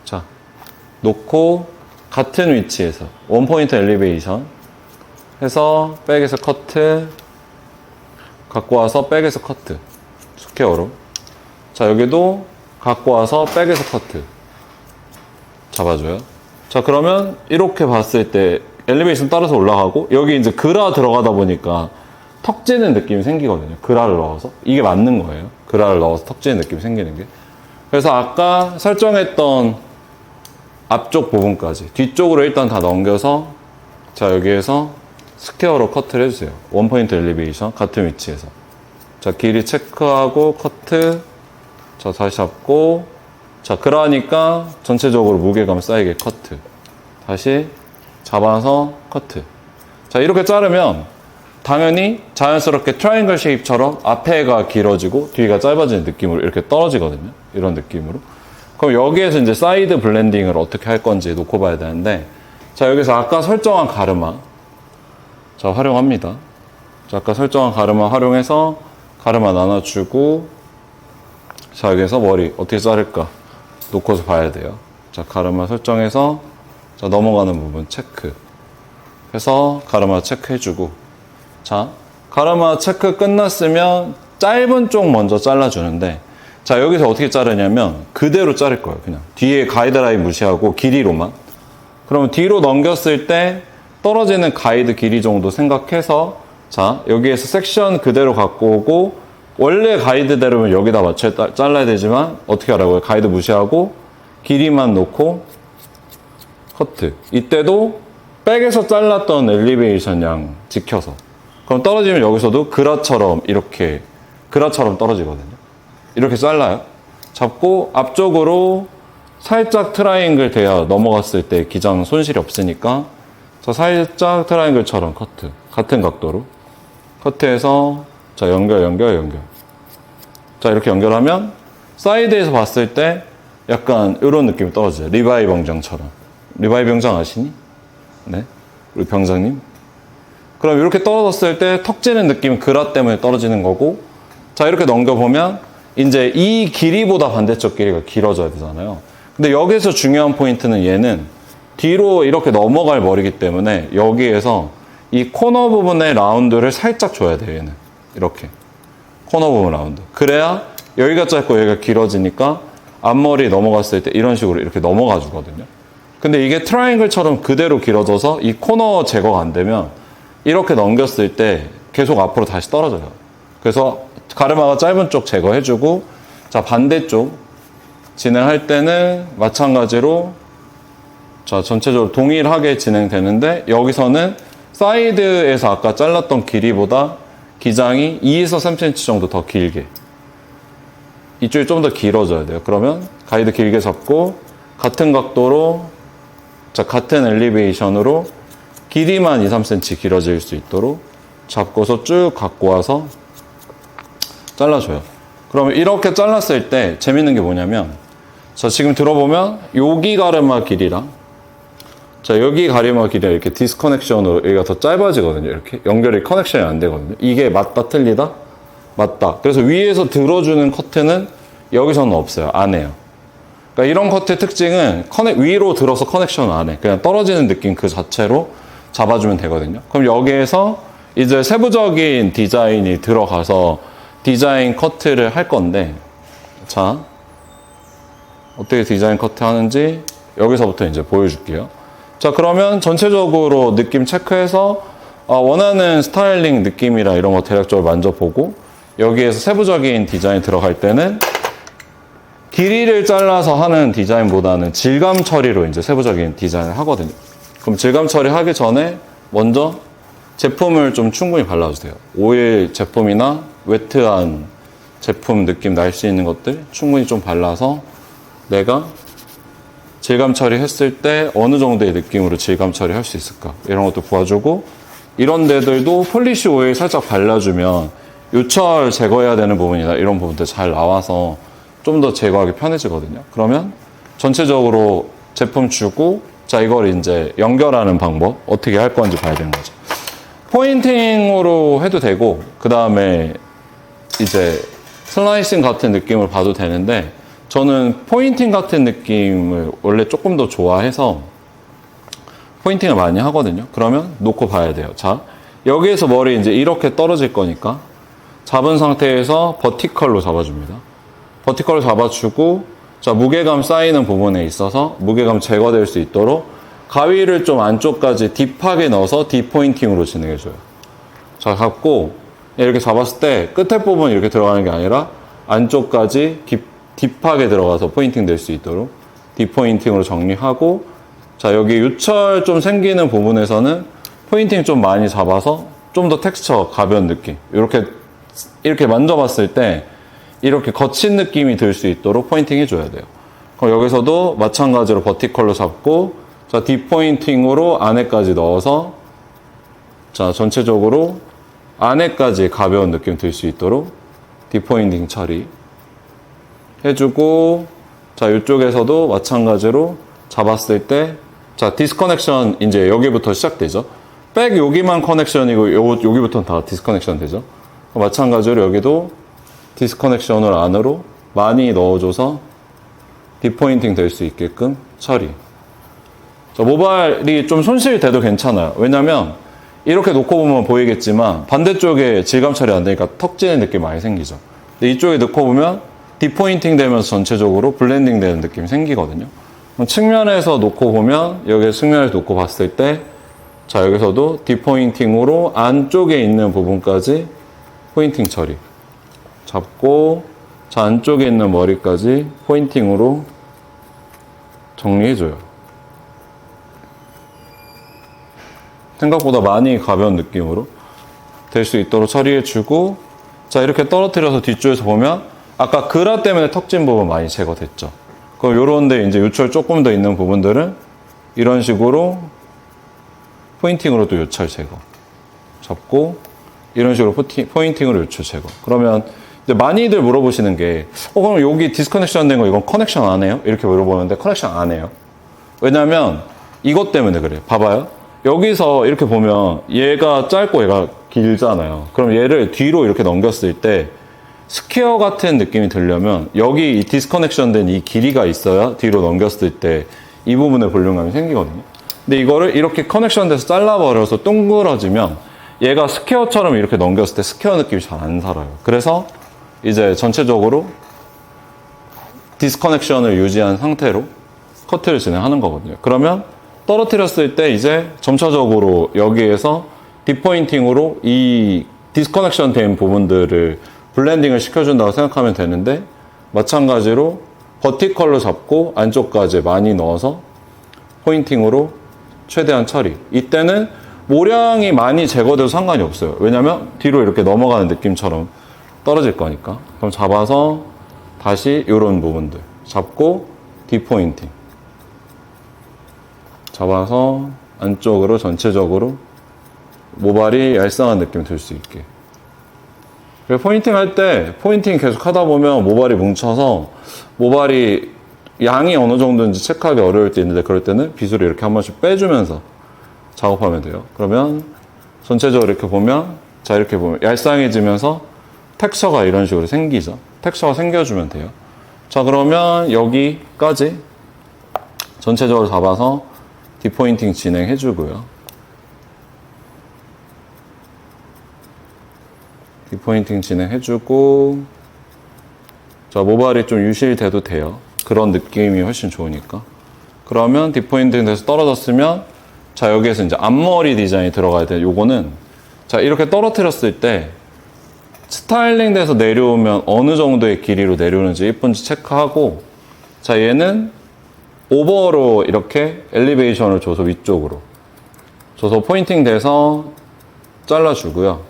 S1: 자, 놓고 같은 위치에서 원포인트 엘리베이션 해서 백에서 커트, 갖고 와서 백에서 커트, 스퀘어로. 자, 여기도 갖고 와서 백에서 커트 잡아줘요. 자, 그러면 이렇게 봤을 때 엘리베이션 따라서 올라가고, 여기 이제 그라 들어가다 보니까 턱 찌는 느낌이 생기거든요. 그라를 넣어서. 이게 맞는 거예요. 그라를 넣어서 턱 찌는 느낌이 생기는 게. 그래서 아까 설정했던 앞쪽 부분까지 뒤쪽으로 일단 다 넘겨서, 자, 여기에서 스퀘어로 커트를 해주세요. 원포인트 엘리베이션 같은 위치에서. 자, 길이 체크하고 커트. 자, 다시 잡고, 자, 그러니까 전체적으로 무게감 쌓이게 커트. 다시 잡아서 커트. 자, 이렇게 자르면 당연히 자연스럽게 트라이앵글 쉐입처럼 앞에가 길어지고 뒤가 짧아지는 느낌으로 이렇게 떨어지거든요. 이런 느낌으로. 그럼 여기에서 이제 사이드 블렌딩을 어떻게 할 건지 놓고 봐야 되는데, 자, 여기서 아까 설정한 가르마, 자, 활용합니다. 자, 아까 설정한 가르마 활용해서 가르마 나눠주고, 자, 여기서 머리 어떻게 자를까 놓고서 봐야 돼요. 자, 가르마 설정해서, 자, 넘어가는 부분 체크 해서 가르마 체크해주고, 자, 가르마 체크 끝났으면 짧은 쪽 먼저 잘라주는데, 자, 여기서 어떻게 자르냐면 그대로 자를 거예요. 그냥 뒤에 가이드라인 무시하고 길이로만. 그러면 뒤로 넘겼을 때 떨어지는 가이드 길이 정도 생각해서, 자, 여기에서 섹션 그대로 갖고 오고, 원래 가이드대로면 여기다 맞춰 잘라야 되지만 어떻게 하라고요? 가이드 무시하고 길이만 놓고 커트. 이때도 백에서 잘랐던 엘리베이션 양 지켜서. 그럼 떨어지면 여기서도 그라처럼 이렇게 그라처럼 떨어지거든요. 이렇게 잘라요. 잡고 앞쪽으로 살짝 트라이앵글 돼야 넘어갔을 때 기장 손실이 없으니까, 자, 살짝 트라이앵글처럼 커트. 같은 각도로 커트해서, 자, 연결. 자, 이렇게 연결하면 사이드에서 봤을 때 약간 이런 느낌이 떨어져요. 리바이 병장처럼. 리바이 병장 아시니? 네, 우리 병장님. 그럼 이렇게 떨어졌을 때 턱 찌는 느낌은 그라 때문에 떨어지는 거고, 자, 이렇게 넘겨보면 이제 이 길이보다 반대쪽 길이가 길어져야 되잖아요. 근데 여기서 중요한 포인트는 얘는 뒤로 이렇게 넘어갈 머리기 때문에 여기에서 이 코너 부분의 라운드를 살짝 줘야 돼요. 얘는 이렇게 코너 부분 라운드. 그래야 여기가 짧고 여기가 길어지니까 앞머리 넘어갔을 때 이런 식으로 이렇게 넘어가 주거든요. 근데 이게 트라이앵글처럼 그대로 길어져서 이 코너 제거가 안 되면 이렇게 넘겼을 때 계속 앞으로 다시 떨어져요. 그래서 가르마가 짧은 쪽 제거해주고, 자, 반대쪽 진행할 때는 마찬가지로, 자, 전체적으로 동일하게 진행되는데, 여기서는 사이드에서 아까 잘랐던 길이보다 기장이 2에서 3cm 정도 더 길게. 이쪽이 좀 더 길어져야 돼요. 그러면 가이드 길게 잡고, 같은 각도로, 자, 같은 엘리베이션으로 길이만 2, 3cm 길어질 수 있도록 잡고서 쭉 갖고 와서 잘라줘요. 그러면 이렇게 잘랐을 때 재밌는 게 뭐냐면, 자, 지금 들어보면 여기 가르마 길이랑, 자, 여기 가르마 길이랑 이렇게 디스커넥션으로 여기가 더 짧아지거든요. 이렇게 연결이 커넥션이 안 되거든요. 이게 맞다 틀리다? 맞다. 그래서 위에서 들어주는 커트는 여기서는 없어요. 안 해요. 그러니까 이런 커트의 특징은 위로 들어서 커넥션 안 해. 그냥 떨어지는 느낌 그 자체로 잡아주면 되거든요. 그럼 여기에서 이제 세부적인 디자인이 들어가서 디자인 커트를 할 건데, 자, 어떻게 디자인 커트 하는지 여기서부터 이제 보여줄게요. 자, 그러면 전체적으로 느낌 체크해서 원하는 스타일링 느낌이랑 이런 거 대략적으로 만져보고, 여기에서 세부적인 디자인 들어갈 때는 길이를 잘라서 하는 디자인보다는 질감 처리로 이제 세부적인 디자인을 하거든요. 그럼 질감 처리하기 전에 먼저 제품을 좀 충분히 발라주세요. 오일 제품이나 웨트한 제품 느낌 날 수 있는 것들 충분히 좀 발라서 내가 질감 처리했을 때 어느 정도의 느낌으로 질감 처리할 수 있을까, 이런 것도 보아주고, 이런 데들도 폴리시 오일 살짝 발라주면 요철 제거해야 되는 부분이나 이런 부분들 잘 나와서 좀 더 제거하기 편해지거든요. 그러면 전체적으로 제품 주고, 자, 이걸 이제 연결하는 방법 어떻게 할 건지 봐야 되는 거죠. 포인팅으로 해도 되고, 그 다음에 이제 슬라이싱 같은 느낌을 봐도 되는데, 저는 포인팅 같은 느낌을 원래 조금 더 좋아해서 포인팅을 많이 하거든요. 그러면 놓고 봐야 돼요. 자, 여기에서 머리 이제 이렇게 떨어질 거니까 잡은 상태에서 버티컬로 잡아줍니다. 버티컬로 잡아주고, 자, 무게감 쌓이는 부분에 있어서 무게감 제거될 수 있도록 가위를 좀 안쪽까지 딥하게 넣어서 딥포인팅으로 진행해줘요. 자, 잡고 이렇게 잡았을 때 끝에 부분 이렇게 들어가는 게 아니라 안쪽까지 딥하게 들어가서 포인팅 될 수 있도록 딥포인팅으로 정리하고, 자, 여기 유철 좀 생기는 부분에서는 포인팅 좀 많이 잡아서 좀 더 텍스처 가벼운 느낌, 이렇게 만져봤을 때 이렇게 거친 느낌이 들 수 있도록 포인팅 해줘야 돼요. 그럼 여기서도 마찬가지로 버티컬로 잡고, 자, 딥포인팅으로 안에까지 넣어서, 자, 전체적으로 안에까지 가벼운 느낌 들 수 있도록 딥포인팅 처리 해주고, 자, 이쪽에서도 마찬가지로 잡았을 때, 자, 디스커넥션 이제 여기부터 시작되죠. 백 여기만 커넥션이고 여기부터는 다 디스커넥션 되죠. 마찬가지로 여기도 디스커넥션을 안으로 많이 넣어줘서 딥포인팅 될 수 있게끔 처리. 자, 모발이 좀 손실돼도 괜찮아요. 왜냐면 이렇게 놓고 보면 보이겠지만 반대쪽에 질감 처리 안 되니까 턱 지는 느낌 많이 생기죠. 근데 이쪽에 넣고 보면 딥포인팅 되면서 전체적으로 블렌딩 되는 느낌이 생기거든요. 그럼 측면에서 놓고 보면, 여기 측면에서 놓고 봤을 때, 자, 여기서도 딥포인팅으로 안쪽에 있는 부분까지 포인팅 처리 잡고, 자, 안쪽에 있는 머리까지 포인팅으로 정리해줘요. 생각보다 많이 가벼운 느낌으로 될 수 있도록 처리해주고, 자, 이렇게 떨어뜨려서 뒤쪽에서 보면 아까 그라 때문에 턱진 부분 많이 제거됐죠. 그럼 요런데 이제 요철 조금 더 있는 부분들은 이런 식으로 포인팅으로 또 요철 제거 잡고, 이런 식으로 포인팅으로 요철 제거. 그러면 이제 많이들 물어보시는 게, 그럼 여기 디스커넥션 된 거 이건 커넥션 안 해요? 이렇게 물어보는데 커넥션 안 해요. 왜냐면 이것 때문에 그래요. 봐봐요. 여기서 이렇게 보면 얘가 짧고 얘가 길잖아요. 그럼 얘를 뒤로 이렇게 넘겼을 때 스퀘어 같은 느낌이 들려면 여기 이 디스커넥션 된 이 길이가 있어야 뒤로 넘겼을 때 이 부분에 볼륨감이 생기거든요. 근데 이거를 이렇게 커넥션 돼서 잘라버려서 둥그러지면 얘가 스퀘어처럼 이렇게 넘겼을 때 스퀘어 느낌이 잘 안 살아요. 그래서 이제 전체적으로 디스커넥션을 유지한 상태로 커트를 진행하는 거거든요. 그러면 떨어뜨렸을 때 이제 점차적으로 여기에서 딥포인팅으로 이 디스커넥션 된 부분들을 블렌딩을 시켜준다고 생각하면 되는데, 마찬가지로 버티컬로 잡고 안쪽까지 많이 넣어서 포인팅으로 최대한 처리. 이때는 모량이 많이 제거돼도 상관이 없어요. 왜냐면 뒤로 이렇게 넘어가는 느낌처럼 떨어질 거니까. 그럼 잡아서 다시 이런 부분들 잡고 딥포인팅 잡아서 안쪽으로 전체적으로 모발이 얄쌍한 느낌 들 수 있게. 포인팅 할 때 포인팅 계속 하다 보면 모발이 뭉쳐서 모발이 양이 어느 정도인지 체크하기 어려울 때 있는데, 그럴 때는 빗으로 이렇게 한 번씩 빼주면서 작업하면 돼요. 그러면 전체적으로 이렇게 보면, 자, 이렇게 보면 얄쌍해지면서 텍스처가 이런 식으로 생기죠. 텍스처가 생겨주면 돼요. 자, 그러면 여기까지 전체적으로 잡아서 딥포인팅 진행해주고요. 딥포인팅 진행해주고, 자, 모발이 좀 유실돼도 돼요. 그런 느낌이 훨씬 좋으니까. 그러면 딥포인팅 돼서 떨어졌으면, 자, 여기에서 이제 앞머리 디자인이 들어가야 돼요. 요거는, 자, 이렇게 떨어뜨렸을 때 스타일링 돼서 내려오면 어느 정도의 길이로 내려오는지 예쁜지 체크하고, 자, 얘는 오버로 이렇게 엘리베이션을 줘서 위쪽으로 줘서 포인팅 돼서 잘라주고요.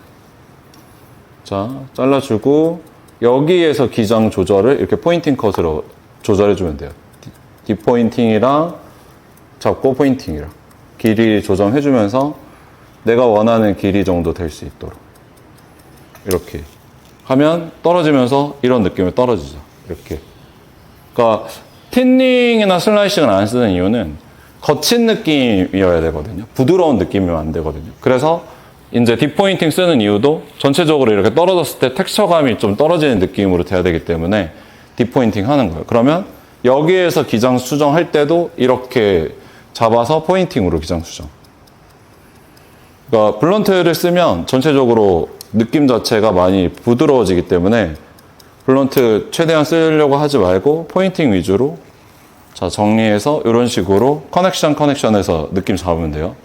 S1: 자, 잘라주고 여기에서 기장 조절을 이렇게 포인팅 컷으로 조절해주면 돼요. 딥포인팅이랑 잡고 포인팅이랑 길이 조정해주면서 내가 원하는 길이 정도 될 수 있도록 이렇게 하면 떨어지면서 이런 느낌이 떨어지죠. 이렇게. 그러니까 틴닝이나 슬라이싱을 안 쓰는 이유는 거친 느낌이어야 되거든요. 부드러운 느낌이면 안 되거든요. 그래서 이제 딥포인팅 쓰는 이유도 전체적으로 이렇게 떨어졌을 때 텍스처감이 좀 떨어지는 느낌으로 돼야 되기 때문에 딥포인팅 하는 거예요. 그러면 여기에서 기장 수정할 때도 이렇게 잡아서 포인팅으로 기장 수정. 그러니까 블런트를 쓰면 전체적으로 느낌 자체가 많이 부드러워지기 때문에 블런트 최대한 쓰려고 하지 말고 포인팅 위주로, 자, 정리해서 이런 식으로 커넥션에서 느낌 잡으면 돼요.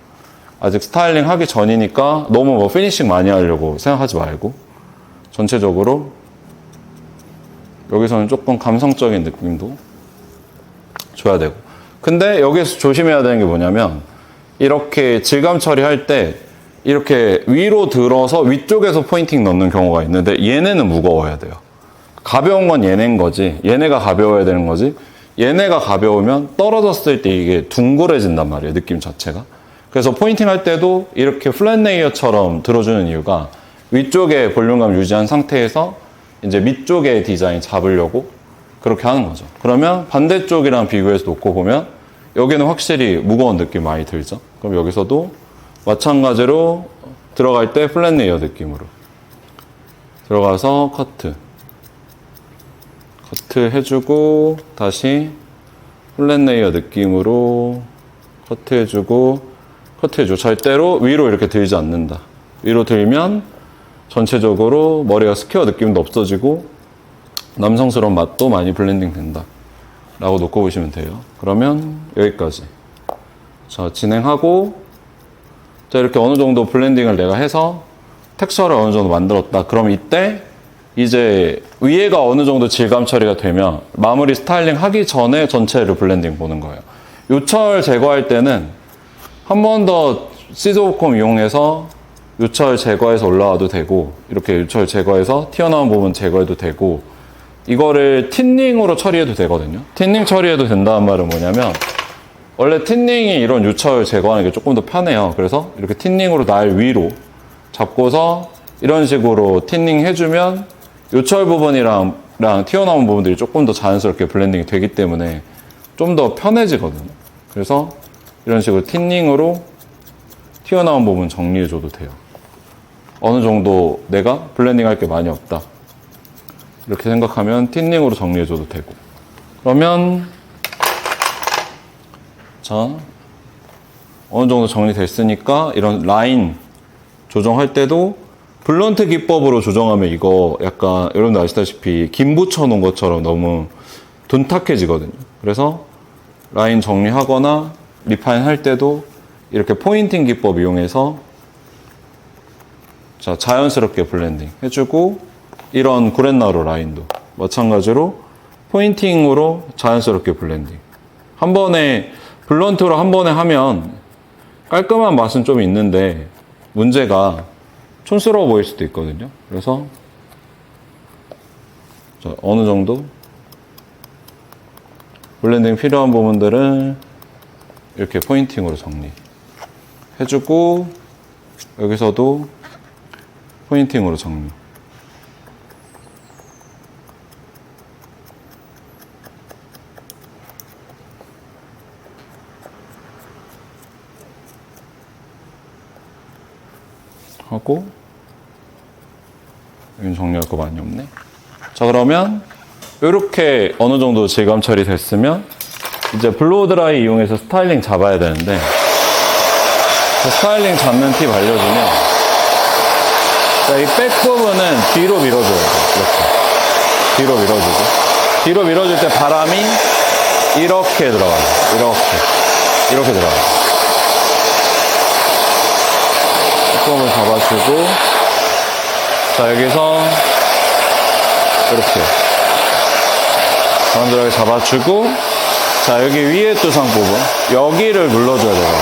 S1: 아직 스타일링 하기 전이니까 너무 뭐 피니싱 많이 하려고 생각하지 말고 전체적으로 여기서는 조금 감성적인 느낌도 줘야 되고. 근데 여기서 조심해야 되는 게 뭐냐면, 이렇게 질감 처리할 때 이렇게 위로 들어서 위쪽에서 포인팅 넣는 경우가 있는데, 얘네는 무거워야 돼요. 가벼운 건 얘네인 거지, 얘네가 가벼워야 되는 거지. 얘네가 가벼우면 떨어졌을 때 이게 둥그레진단 말이에요, 느낌 자체가. 그래서 포인팅 할 때도 이렇게 플랫 레이어처럼 들어주는 이유가 위쪽에 볼륨감 유지한 상태에서 이제 밑쪽에 디자인 잡으려고 그렇게 하는 거죠. 그러면 반대쪽이랑 비교해서 놓고 보면 여기는 확실히 무거운 느낌 많이 들죠. 그럼 여기서도 마찬가지로 들어갈 때 플랫 레이어 느낌으로 들어가서 커트 해주고 다시 플랫 레이어 느낌으로 커트해주고 절대로 위로 이렇게 들지 않는다. 위로 들면 전체적으로 머리가 스퀘어 느낌도 없어지고 남성스러운 맛도 많이 블렌딩 된다 라고 놓고 보시면 돼요. 그러면 여기까지. 자, 진행하고, 자, 이렇게 어느 정도 블렌딩을 내가 해서 텍스처를 어느 정도 만들었다. 그럼 이때 이제 위에가 어느 정도 질감 처리가 되면 마무리 스타일링 하기 전에 전체를 블렌딩 보는 거예요. 요철 제거할 때는 한 번 더 시즈오컴 이용해서 요철 제거해서 올라와도 되고, 이렇게 요철 제거해서 튀어나온 부분 제거해도 되고, 이거를 틴닝으로 처리해도 되거든요. 틴닝 처리해도 된다는 말은 뭐냐면, 원래 틴닝이 이런 요철 제거하는 게 조금 더 편해요. 그래서 이렇게 틴닝으로 날 위로 잡고서 이런 식으로 틴닝 해주면 요철 부분이랑 튀어나온 부분들이 조금 더 자연스럽게 블렌딩이 되기 때문에 좀 더 편해지거든요. 그래서 이런 식으로 틴닝으로 튀어나온 부분 정리해줘도 돼요. 어느 정도 내가 블렌딩 할 게 많이 없다, 이렇게 생각하면 틴닝으로 정리해줘도 되고. 그러면 자, 어느 정도 정리됐으니까 이런 라인 조정할 때도 블런트 기법으로 조정하면 이거 약간 여러분들 아시다시피 김 붙여놓은 것처럼 너무 둔탁해지거든요. 그래서 라인 정리하거나 리파인 할 때도 이렇게 포인팅 기법 이용해서 자, 자연스럽게 블렌딩 해주고, 이런 구렛나루 라인도 마찬가지로 포인팅으로 자연스럽게 블렌딩. 한 번에, 블런트로 한 번에 하면 깔끔한 맛은 좀 있는데, 문제가 촌스러워 보일 수도 있거든요. 그래서, 자, 어느 정도 블렌딩 필요한 부분들은 이렇게 포인팅으로 정리해주고, 여기서도 포인팅으로 정리. 하고, 여긴 정리할 거 많이 없네. 자, 그러면 이렇게 어느 정도 질감 처리됐으면 이제 블로우 드라이 이용해서 스타일링 잡아야 되는데, 그 스타일링 잡는 팁 알려주면, 자, 이 백 부분은 뒤로 밀어줘야 돼. 이렇게. 뒤로 밀어주고. 뒤로 밀어줄 때 바람이 이렇게 들어가요. 이렇게 들어가요. 백 부분 잡아주고, 자, 여기서 이렇게. 바람들하게 잡아주고, 자, 여기 위에 두상 부분. 여기를 눌러줘야 되거든요.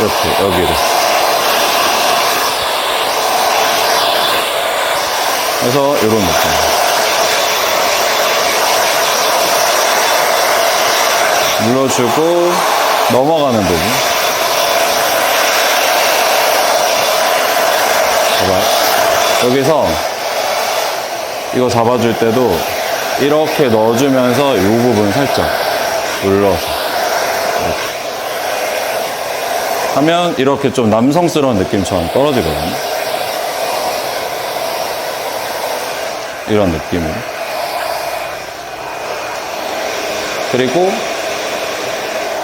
S1: 이렇게, 여기를. 그래서 이런 느낌. 눌러주고 넘어가는 부분. 봐봐. 여기서 이거 잡아줄 때도 이렇게 넣어주면서 이 부분 살짝 눌러서 이렇게 하면 이렇게 좀 남성스러운 느낌처럼 떨어지거든요. 이런 느낌으로. 그리고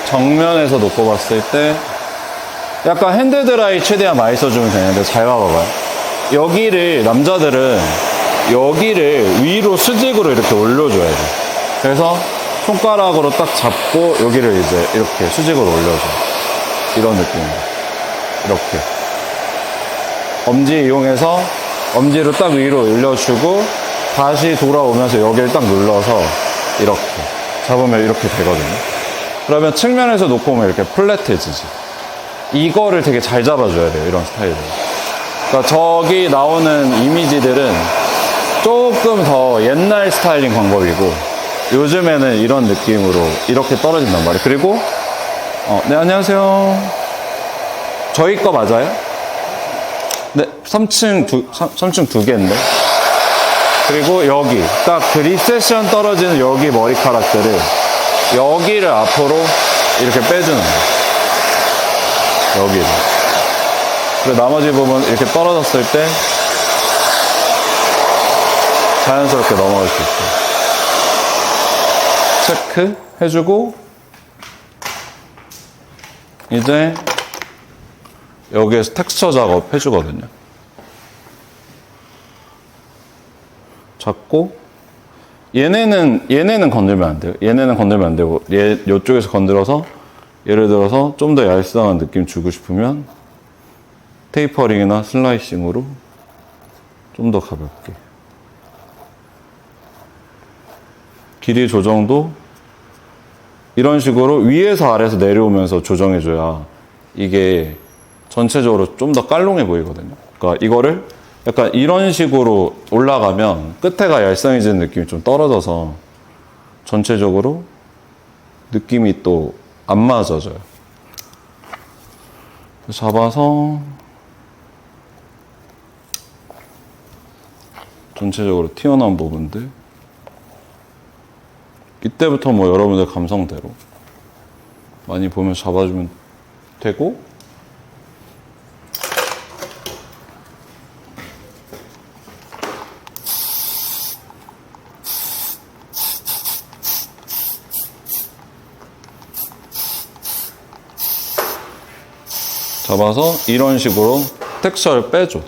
S1: 정면에서 놓고 봤을 때 약간 핸드드라이 최대한 많이 써주면 되는데, 잘 봐봐요. 여기를, 남자들은 여기를 위로 수직으로 이렇게 올려줘야 돼. 그래서 손가락으로 딱 잡고 여기를 이제 이렇게 수직으로 올려줘. 이런 느낌으로. 이렇게. 엄지 이용해서 엄지로 딱 위로 올려주고, 다시 돌아오면서 여기를 딱 눌러서 이렇게 잡으면 이렇게 되거든요. 그러면 측면에서 놓고 오면 이렇게 플랫해지지. 이거를 되게 잘 잡아줘야 돼요, 이런 스타일은. 그러니까 저기 나오는 이미지들은 조금 더 옛날 스타일링 방법이고, 요즘에는 이런 느낌으로 이렇게 떨어진단 말이에요. 그리고 네, 안녕하세요. 저희 거 맞아요? 네, 3층 두 개인데. 그리고 여기 딱 그 리세션 떨어지는 여기 머리카락들을 여기를 앞으로 이렇게 빼주는 거예요. 여기를. 그리고 나머지 부분 이렇게 떨어졌을 때 자연스럽게 넘어갈 수 있어요. 체크 해주고, 이제 여기에서 텍스처 작업 해주거든요. 잡고, 얘네는 건들면 안 돼요. 얘네는 건들면 안 되고, 요쪽에서 건드려서, 예를 들어서 좀 더 얄쌍한 느낌 주고 싶으면 테이퍼링이나 슬라이싱으로 좀 더 가볍게. 길이 조정도 이런 식으로 위에서 아래에서 내려오면서 조정해줘야 이게 전체적으로 좀 더 깔롱해 보이거든요. 그러니까 이거를 약간 이런 식으로 올라가면 끝에가 얄쌍해지는 느낌이 좀 떨어져서 전체적으로 느낌이 또 안 맞아져요. 잡아서 전체적으로 튀어나온 부분들, 이때부터 뭐 여러분들 감성대로 많이 보면서 잡아주면 되고, 잡아서 이런 식으로 텍스처를 빼줘.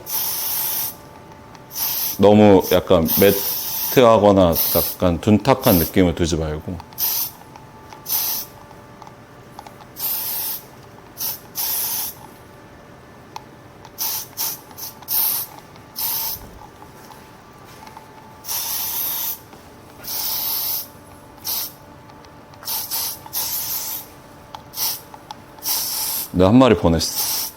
S1: 너무 약간 매트하거나 약간 둔탁한 느낌을 두지 말고. 내가 한 마리 보냈어.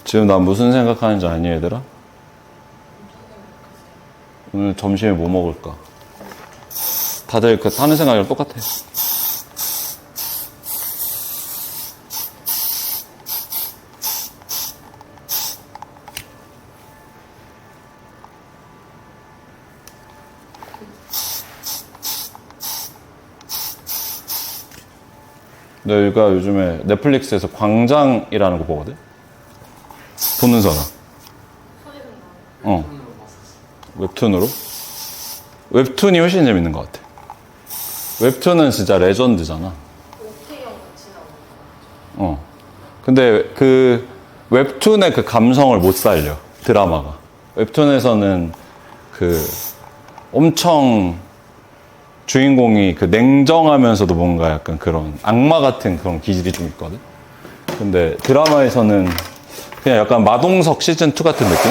S1: 지금 난 무슨 생각하는지 아니 얘들아? 오늘 점심에 뭐 먹을까? 다들 그 하는 생각이랑 똑같아. 내가 요즘에 넷플릭스에서 광장이라는 거 보거든? 보는 사람. 웹툰으로? 웹툰이 훨씬 재밌는 것 같아. 웹툰은 진짜 레전드잖아. 근데 그 웹툰의 그 감성을 못 살려. 드라마가. 웹툰에서는 그 엄청 주인공이 그 냉정하면서도 뭔가 약간 그런 악마 같은 그런 기질이 좀 있거든. 근데 드라마에서는 그냥 약간 마동석 시즌2 같은 느낌?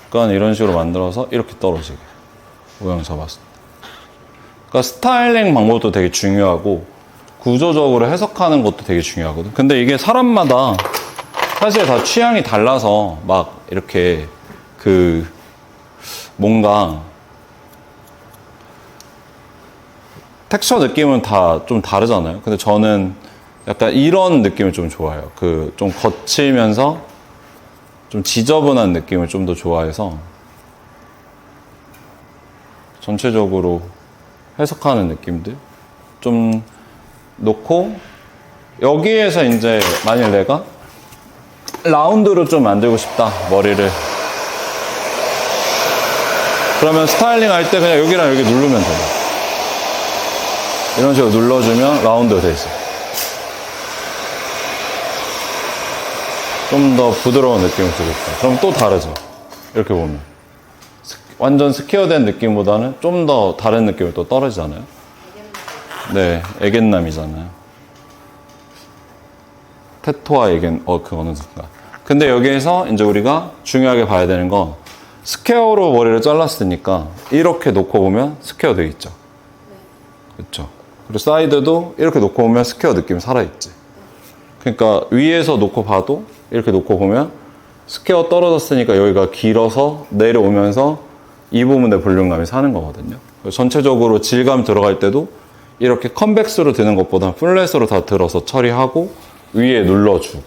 S1: 약간 이런 식으로 만들어서 이렇게 떨어지게 모양 잡았을 때. 그러니까 스타일링 방법도 되게 중요하고 구조적으로 해석하는 것도 되게 중요하거든. 근데 이게 사람마다 사실 다 취향이 달라서 막 이렇게 그 뭔가 텍스처 느낌은 다 좀 다르잖아요. 근데 저는 약간 이런 느낌을 좀 좋아해요. 그 좀 거칠면서 좀 지저분한 느낌을 좀 더 좋아해서 전체적으로 해석하는 느낌들 좀 놓고 여기에서 이제 만일 내가 라운드로 좀 만들고 싶다 머리를 그러면 스타일링 할 때 그냥 여기랑 여기 누르면 돼요. 이런 식으로 눌러주면 라운드가 돼 있어요. 좀 더 부드러운 느낌을 주겠다. 그럼 또 다르죠. 이렇게 보면 완전 스퀘어된 느낌보다는 좀 더 다른 느낌이 또 떨어지잖아요. 네, 애견남이잖아요. 테토와 애견, 그거는 순간. 근데 여기에서 이제 우리가 중요하게 봐야 되는 건 스퀘어로 머리를 잘랐으니까 이렇게 놓고 보면 스퀘어 되어 있죠. 그렇죠. 그리고 사이드도 이렇게 놓고 보면 스퀘어 느낌이 살아있지. 그러니까 위에서 놓고 봐도 이렇게 놓고 보면 스퀘어 떨어졌으니까 여기가 길어서 내려오면서 이 부분의 볼륨감이 사는 거거든요. 전체적으로 질감 들어갈 때도 이렇게 컨벡스로 드는 것보다 플랫으로 다 들어서 처리하고 위에 눌러주고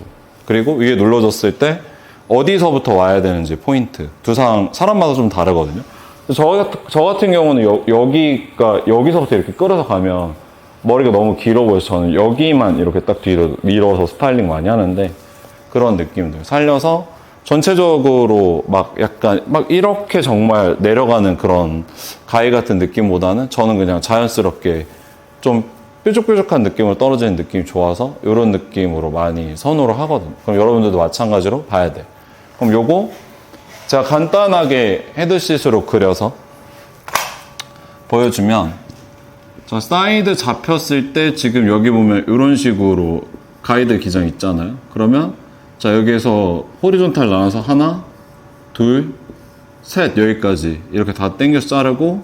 S1: 그리고 위에 눌러줬을 때 어디서부터 와야 되는지 포인트 사람마다 좀 다르거든요. 저 같은 경우는 여기가 여기서부터 이렇게 끌어서 가면 머리가 너무 길어 보여서 저는 여기만 이렇게 딱 뒤로 밀어서 스타일링 많이 하는데 그런 느낌들 살려서 전체적으로 막 약간 막 이렇게 정말 내려가는 그런 가위 같은 느낌보다는 저는 그냥 자연스럽게 좀 뾰족뾰족한 느낌으로 떨어지는 느낌이 좋아서 이런 느낌으로 많이 선호를 하거든요. 그럼 여러분들도 마찬가지로 봐야 돼. 그럼 요거 제가 간단하게 헤드시트로 그려서 보여주면 자, 사이드 잡혔을 때 지금 여기 보면 이런 식으로 가이드 기장 있잖아요. 그러면 자 여기에서 호리존탈 나눠서 하나, 둘, 셋 여기까지 이렇게 다 당겨서 자르고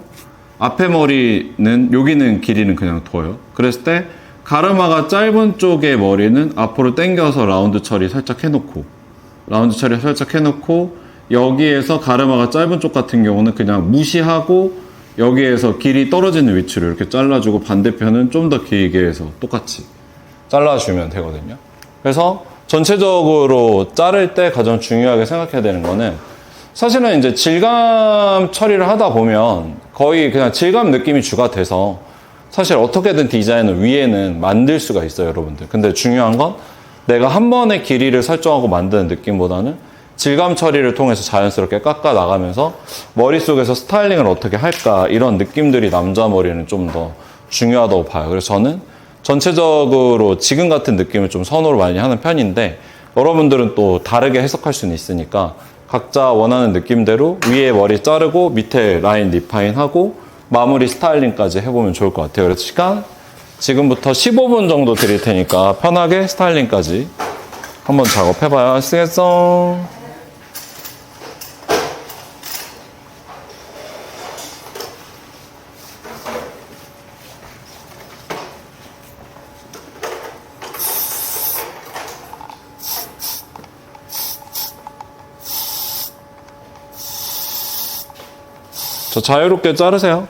S1: 앞에 머리는 여기는 길이는 그냥 둬요. 그랬을 때 가르마가 짧은 쪽의 머리는 앞으로 당겨서 라운드 처리 살짝 해놓고 여기에서 가르마가 짧은 쪽 같은 경우는 그냥 무시하고 여기에서 길이 떨어지는 위치로 이렇게 잘라주고 반대편은 좀 더 길게 해서 똑같이 잘라주면 되거든요. 그래서 전체적으로 자를 때 가장 중요하게 생각해야 되는 거는 사실은 이제 질감 처리를 하다 보면 거의 그냥 질감 느낌이 주가 돼서 사실 어떻게든 디자인을 위에는 만들 수가 있어요, 여러분들. 근데 중요한 건 내가 한 번의 길이를 설정하고 만드는 느낌보다는 질감 처리를 통해서 자연스럽게 깎아 나가면서 머릿속에서 스타일링을 어떻게 할까 이런 느낌들이 남자 머리는 좀 더 중요하다고 봐요. 그래서 저는 전체적으로 지금 같은 느낌을 좀 선호를 많이 하는 편인데 여러분들은 또 다르게 해석할 수는 있으니까 각자 원하는 느낌대로 위에 머리 자르고 밑에 라인 리파인하고 마무리 스타일링까지 해보면 좋을 것 같아요. 그래서 시간 지금부터 15분 정도 드릴 테니까 편하게 스타일링까지 한번 작업해봐요. 아시겠어? 저 자유롭게 자르세요.